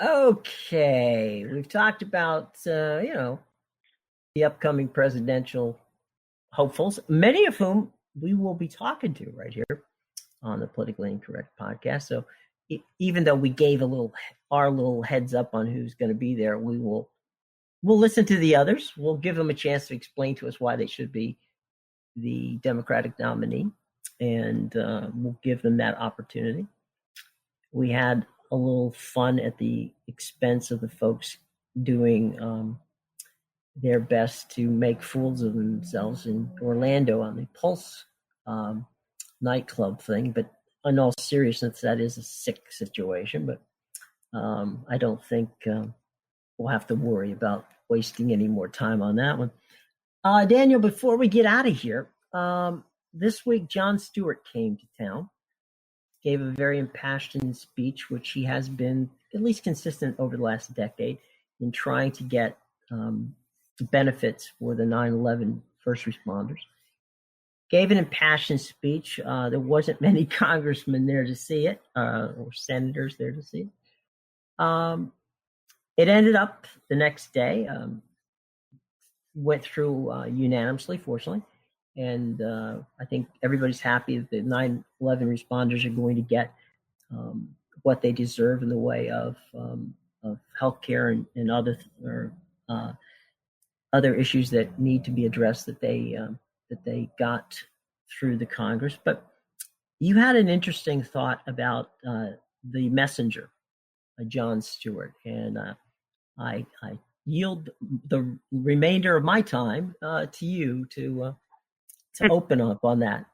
okay. We've talked about, the upcoming presidential hopefuls, many of whom we will be talking to right here on the Politically Incorrect podcast. So even though we gave our little heads up on who's going to be there, we'll listen to the others. We'll give them a chance to explain to us why they should be the Democratic nominee. And we'll give them that opportunity. We had a little fun at the expense of the folks doing their best to make fools of themselves in Orlando on the Pulse nightclub thing. But in all seriousness, that is a sick situation. But I don't think we'll have to worry about wasting any more time on that one. Daniel, before we get out of here, this week, Jon Stewart came to town, gave a very impassioned speech, which he has been at least consistent over the last decade in trying to get benefits for the 9/11 first responders. Gave an impassioned speech. There wasn't many congressmen there to see it, or senators there to see it. It ended up the next day, went through unanimously, fortunately. And I think everybody's happy that the 9/11 responders are going to get what they deserve in the way of health care and other issues that need to be addressed that they got through the Congress. But you had an interesting thought about the messenger, Jon Stewart, and I yield the remainder of my time to you to open up on that.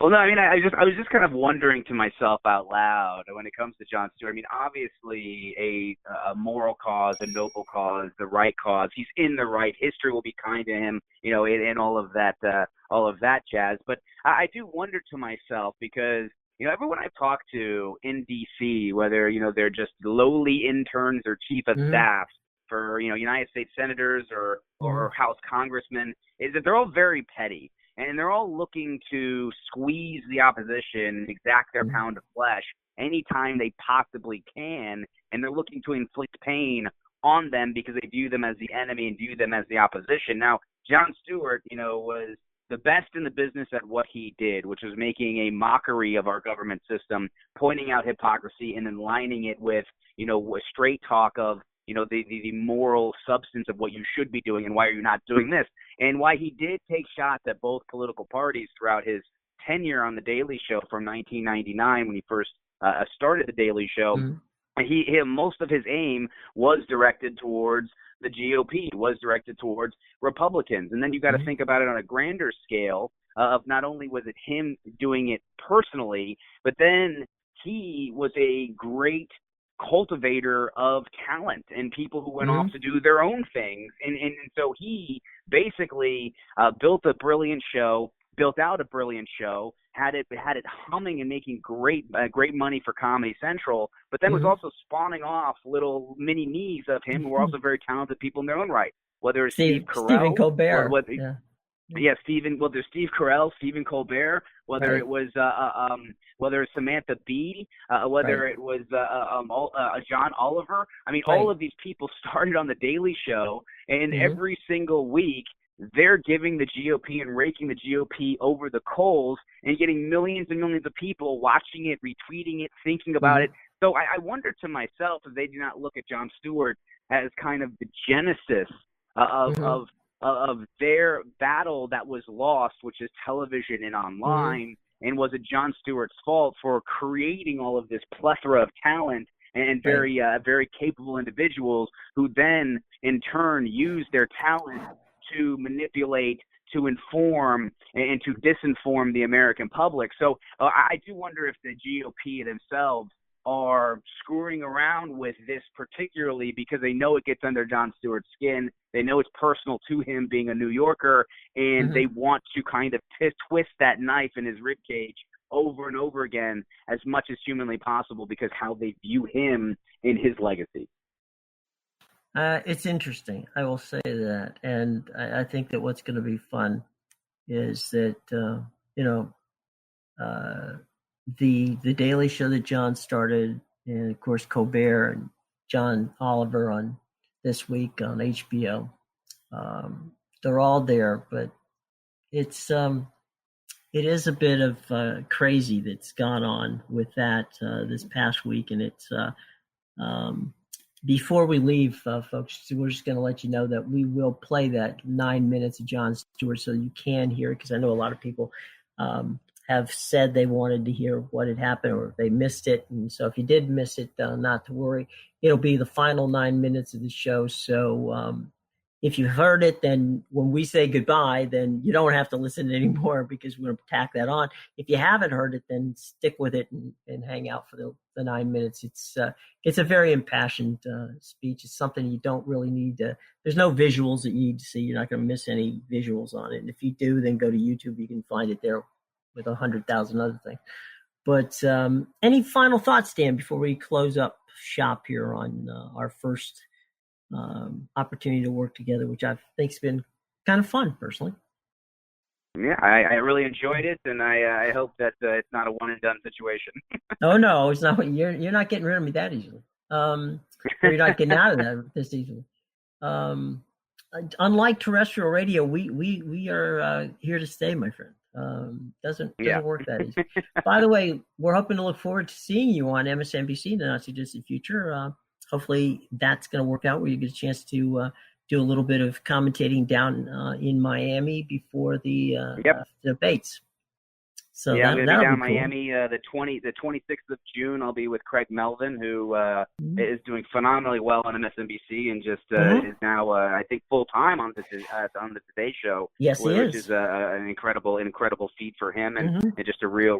Well, no, I mean, I was just kind of wondering to myself out loud when it comes to Jon Stewart. I mean, obviously a moral cause, a noble cause, the right cause. He's in the right. History will be kind to him, and all of that jazz. But I do wonder to myself because, everyone I've talked to in D.C., whether, they're just lowly interns or chief of staff for, United States senators or House congressmen, is that they're all very petty. And they're all looking to squeeze the opposition and exact their pound of flesh anytime they possibly can. And they're looking to inflict pain on them because they view them as the enemy and view them as the opposition. Now, Jon Stewart, was the best in the business at what he did, which was making a mockery of our government system, pointing out hypocrisy and then lining it with, a straight talk of, the moral substance of what you should be doing and why are you not doing this. And why he did take shots at both political parties throughout his tenure on The Daily Show from 1999 when he first started The Daily Show. Most of his aim was directed towards the GOP was directed towards Republicans. And then you got to think about it on a grander scale of not only was it him doing it personally, but then he was a great cultivator of talent and people who went off to do their own things. And so he basically built out a brilliant show, had it humming and making great money for Comedy Central, but then was also spawning off little mini me's of him who were also very talented people in their own right. Whether it's Steve Carell, Stephen Colbert, there's Steve Carell, Stephen Colbert, whether it was whether it's Samantha Bee, whether it was John Oliver. I mean, all of these people started on the Daily Show, and every single week they're giving the GOP and raking the GOP over the coals and getting millions and millions of people watching it, retweeting it, thinking about it. So I wonder to myself if they do not look at Jon Stewart as kind of the genesis of their battle that was lost, which is television and online, and was it Jon Stewart's fault for creating all of this plethora of talent and very capable individuals who then in turn use their talent to manipulate, to inform, and to disinform the American public. So I do wonder if the GOP themselves are screwing around with this, particularly because they know it gets under Jon Stewart's skin. They know it's personal to him being a New Yorker, and they want to kind of twist that knife in his ribcage over and over again as much as humanly possible because how they view him in his legacy. It's interesting. I will say that. And I think that what's going to be fun is that, the Daily Show that John started, and of course Colbert and John Oliver on This Week on HBO. They're all there, but it is a bit of crazy that's gone on with that this past week, and it's before we leave, folks, we're just going to let you know that we will play that 9 minutes of Jon Stewart so you can hear it, because I know a lot of people have said they wanted to hear what had happened or they missed it. And so if you did miss it, not to worry. It'll be the final 9 minutes of the show. So if you heard it, then when we say goodbye, then you don't have to listen anymore because we're going to tack that on. If you haven't heard it, then stick with it and hang out for the 9 minutes. It's a very impassioned speech. It's something you don't really need to. There's no visuals that you need to see. You're not going to miss any visuals on it. And if you do, then go to YouTube. You can find it there with 100,000 other things. But any final thoughts, Dan, before we close up shop here on our first opportunity to work together, which I think's been kind of fun personally. Yeah, I really enjoyed it, and I hope that it's not a one and done situation. Oh no, it's not. You're not getting rid of me that easily. Or you're not getting out of that this easily. Unlike terrestrial radio, we are here to stay, my friend. Doesn't work that easy. By the way, we're hoping to look forward to seeing you on MSNBC in the not too distant future. Hopefully that's going to work out where you get a chance to do a little bit of commentating down in Miami before the debates. So I'm going to be down in Miami the 26th of June. I'll be with Craig Melvin, who is doing phenomenally well on MSNBC and just is now I think full time on the Today Show. Yes, he which is. is an incredible feat for him, and just a real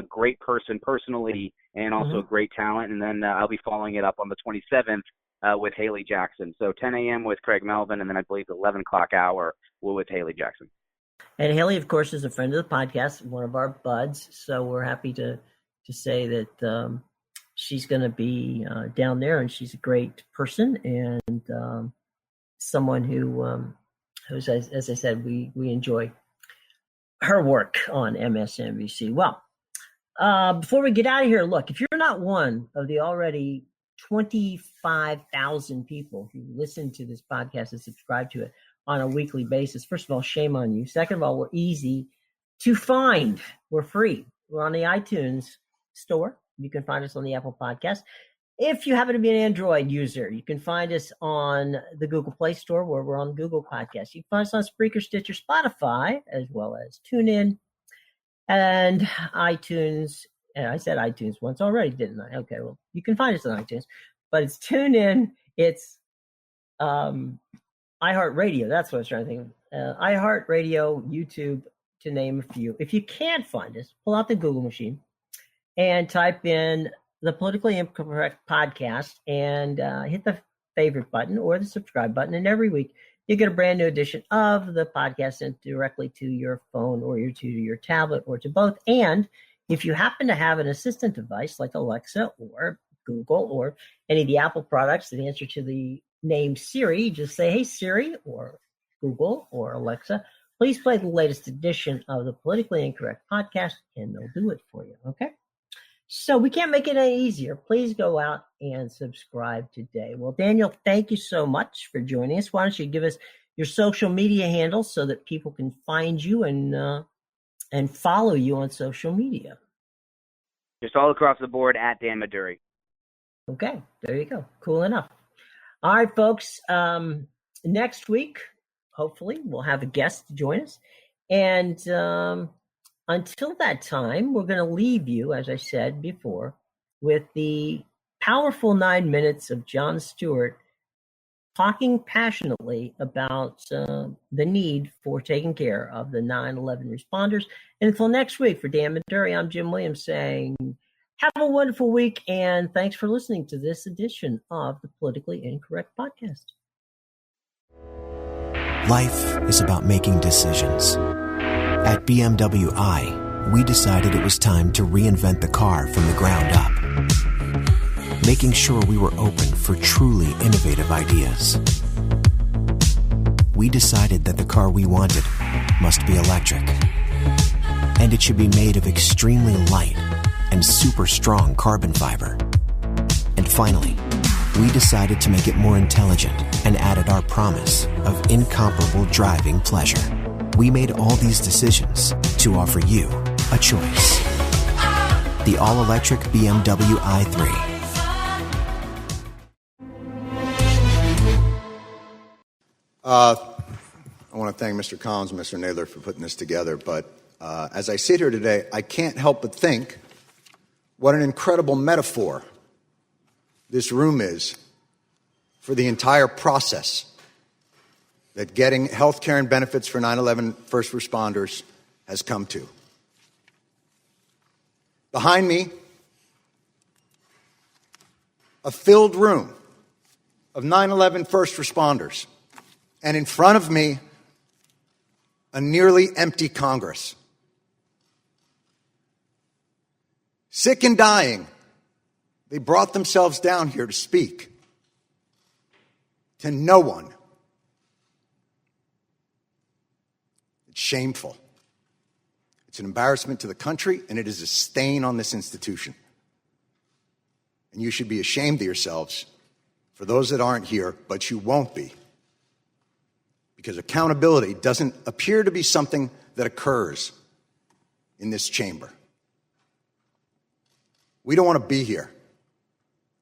great person personally, and also great talent. And then I'll be following it up on the 27th with Haley Jackson. So 10 a.m. with Craig Melvin, and then I believe the 11 o'clock hour with Haley Jackson. And Haley, of course, is a friend of the podcast, one of our buds. So we're happy to say that she's going to be down there, and she's a great person and someone who's, as I said, we enjoy her work on MSNBC. Well, before we get out of here, look, if you're not one of the already 25,000 people who listen to this podcast and subscribe to it on a weekly basis, first of all, shame on you. Second of all, we're easy to find. We're free. We're on the iTunes store. You can find us on the Apple Podcast. If you happen to be an Android user, you can find us on the Google Play Store, where we're on Google Podcasts. You can find us on Spreaker, Stitcher, Spotify, as well as TuneIn and iTunes. And I said iTunes once already, didn't I? Okay, well, you can find us on iTunes, but it's TuneIn, it's iHeartRadio. That's what I was trying to think of. iHeartRadio, YouTube, to name a few. If you can't find us, pull out the Google machine and type in the Politically Incorrect Podcast and hit the favorite button or the subscribe button. And every week you get a brand new edition of the podcast sent directly to your phone or to your tablet or to both. And if you happen to have an assistant device like Alexa or Google or any of the Apple products that answer to the name Siri, just say, hey, Siri, or Google or Alexa, please play the latest edition of the Politically Incorrect Podcast, and they'll do it for you, okay? So we can't make it any easier. Please go out and subscribe today. Well, Daniel, thank you so much for joining us. Why don't you give us your social media handles so that people can find you and follow you on social media? Just all across the board at Dan Maduri. Okay, there you go. Cool enough. All right, folks. Next week, hopefully, we'll have a guest to join us. And until that time, we're going to leave you, as I said before, with the powerful 9 minutes of Jon Stewart talking passionately about the need for taking care of the 9/11 responders. And until next week, for Dan Maduri, I'm Jim Williams saying, have a wonderful week, and thanks for listening to this edition of the Politically Incorrect Podcast. Life is about making decisions. At BMW I, we decided it was time to reinvent the car from the ground up, making sure we were open for truly innovative ideas. We decided that the car we wanted must be electric, and it should be made of extremely light and super strong carbon fiber. And finally, we decided to make it more intelligent and added our promise of incomparable driving pleasure. We made all these decisions to offer you a choice. The all-electric BMW i3. I want to thank Mr. Collins and Mr. Naylor for putting this together, but as I sit here today, I can't help but think what an incredible metaphor this room is for the entire process that getting health care and benefits for 9/11 first responders has come to. Behind me, a filled room of 9/11 first responders, and in front of me, a nearly empty Congress. Sick and dying, they brought themselves down here to speak to no one. It's shameful. It's an embarrassment to the country, and it is a stain on this institution. And you should be ashamed of yourselves for those that aren't here, but you won't be. Because accountability doesn't appear to be something that occurs in this chamber. We don't want to be here.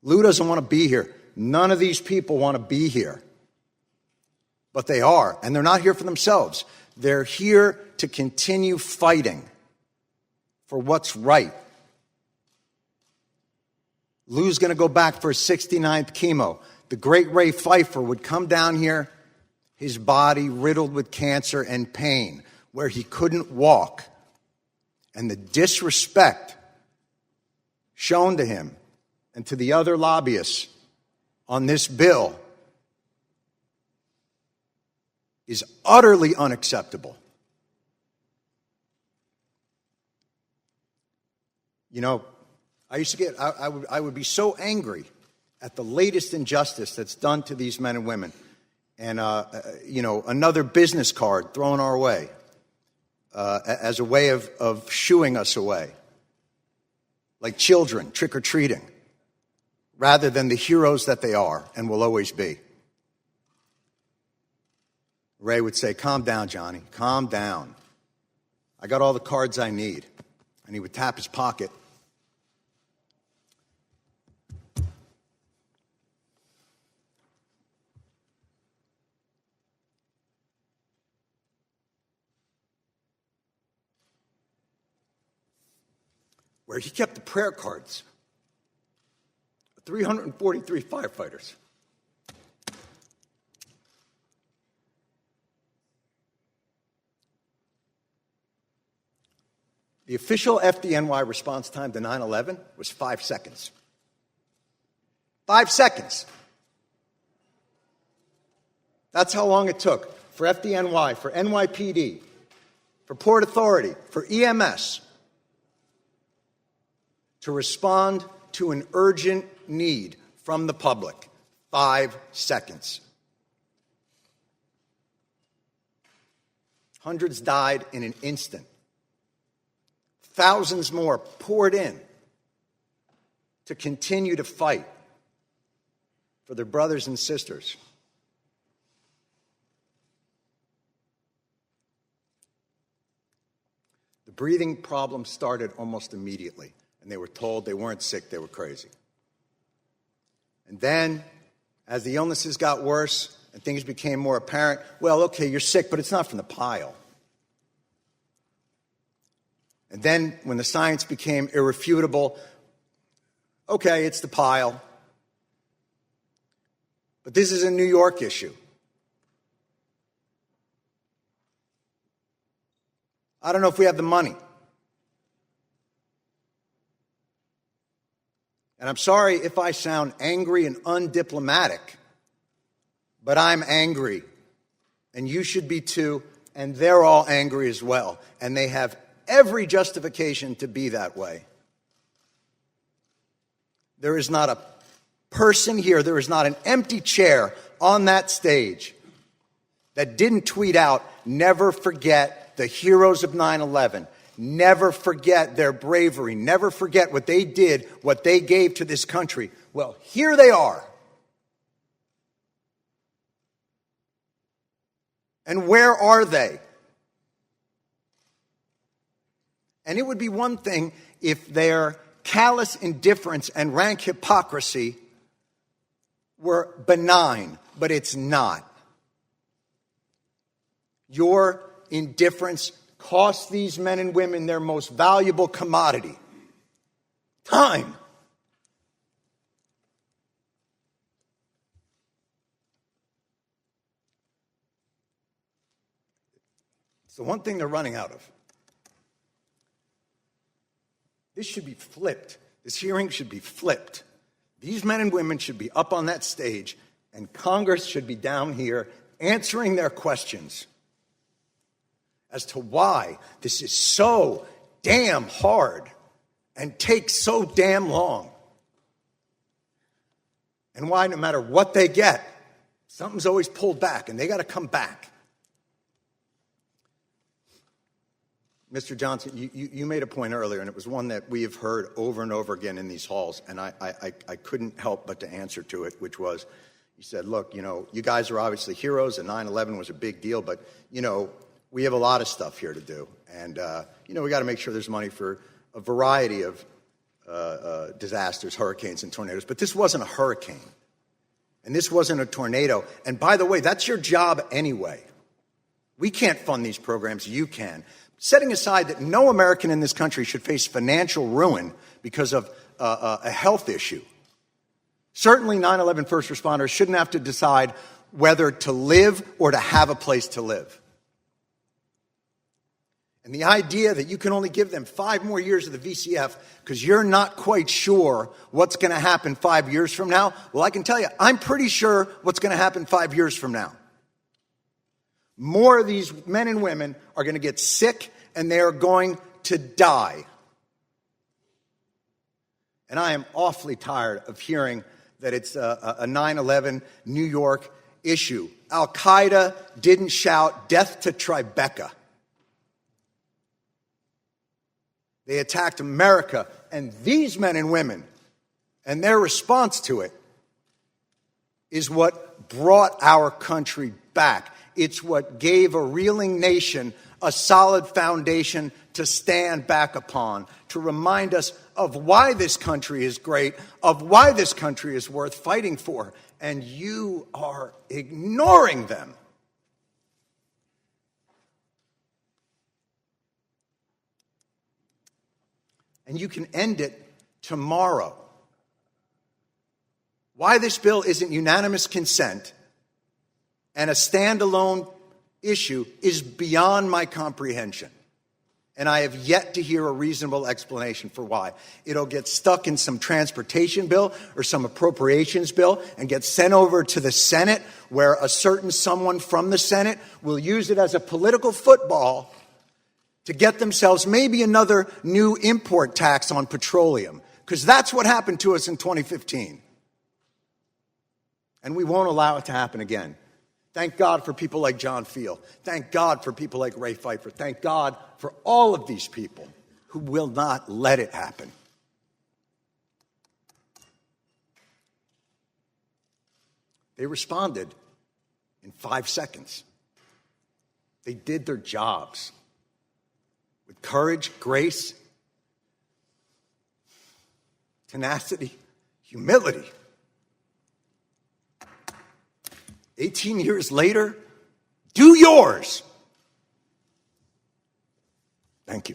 Lou doesn't want to be here. None of these people want to be here. But they are, and they're not here for themselves. They're here to continue fighting for what's right. Lou's going to go back for his 69th chemo. The great Ray Pfeiffer would come down here, his body riddled with cancer and pain, where he couldn't walk. And the disrespect shown to him and to the other lobbyists on this bill is utterly unacceptable. You know, I would be so angry at the latest injustice that's done to these men and women. And, another business card thrown our way as a way of shooing us away. Like children trick-or-treating, rather than the heroes that they are and will always be. Ray would say, calm down, Johnny, calm down. I got all the cards I need. And he would tap his pocket. Where he kept the prayer cards of 343 firefighters The official FDNY response time to 9/11 was 5 seconds. 5 seconds. That's how long it took for FDNY, for NYPD, for Port Authority, for EMS to respond to an urgent need from the public. 5 seconds. Hundreds died in an instant. Thousands more poured in to continue to fight for their brothers and sisters. The breathing problem started almost immediately, and they were told they weren't sick, they were crazy. And then, as the illnesses got worse and things became more apparent, well, okay, you're sick, but it's not from the pile. And then, when the science became irrefutable, okay, it's the pile. But this is a New York issue. I don't know if we have the money. And I'm sorry if I sound angry and undiplomatic, but I'm angry. And you should be too, and they're all angry as well. And they have every justification to be that way. There is not a person here, there is not an empty chair on that stage that didn't tweet out, "Never forget the heroes of 9/11. Never forget their bravery. Never forget what they did, what they gave to this country." Well, here they are. And where are they? And it would be one thing if their callous indifference and rank hypocrisy were benign, but it's not. Your indifference costs these men and women their most valuable commodity: time. It's the one thing they're running out of. This should be flipped. This hearing should be flipped. These men and women should be up on that stage, and Congress should be down here answering their questions as to why this is so damn hard and takes so damn long. And why, no matter what they get, something's always pulled back, and they got to come back. Mr. Johnson, you made a point earlier, and it was one that we have heard over and over again in these halls, and I couldn't help but to answer to it, which was, you said, look, you guys are obviously heroes, and 9/11 was a big deal, but, we have a lot of stuff here to do. And, we got to make sure there's money for a variety of disasters, hurricanes and tornadoes. But this wasn't a hurricane. And this wasn't a tornado. And by the way, that's your job anyway. We can't fund these programs. You can. Setting aside that no American in this country should face financial ruin because of a health issue. Certainly 9/11 first responders shouldn't have to decide whether to live or to have a place to live. And the idea that you can only give them 5 more years of the VCF because you're not quite sure what's going to happen 5 years from now, well, I can tell you, I'm pretty sure what's going to happen 5 years from now. More of these men and women are going to get sick, and they are going to die. And I am awfully tired of hearing that it's a 9/11 New York issue. Al-Qaeda didn't shout death to Tribeca. They attacked America, and these men and women, and their response to it is what brought our country back. It's what gave a reeling nation a solid foundation to stand back upon, to remind us of why this country is great, of why this country is worth fighting for. And you are ignoring them. And you can end it tomorrow. Why this bill isn't unanimous consent and a standalone issue is beyond my comprehension. And I have yet to hear a reasonable explanation for why. It'll get stuck in some transportation bill or some appropriations bill and get sent over to the Senate, where a certain someone from the Senate will use it as a political football to get themselves maybe another new import tax on petroleum. Because that's what happened to us in 2015. And we won't allow it to happen again. Thank God for people like John Field. Thank God for people like Ray Pfeiffer. Thank God for all of these people who will not let it happen. They responded in 5 seconds. They did their jobs with courage, grace, tenacity, humility. 18 years later, do yours. Thank you.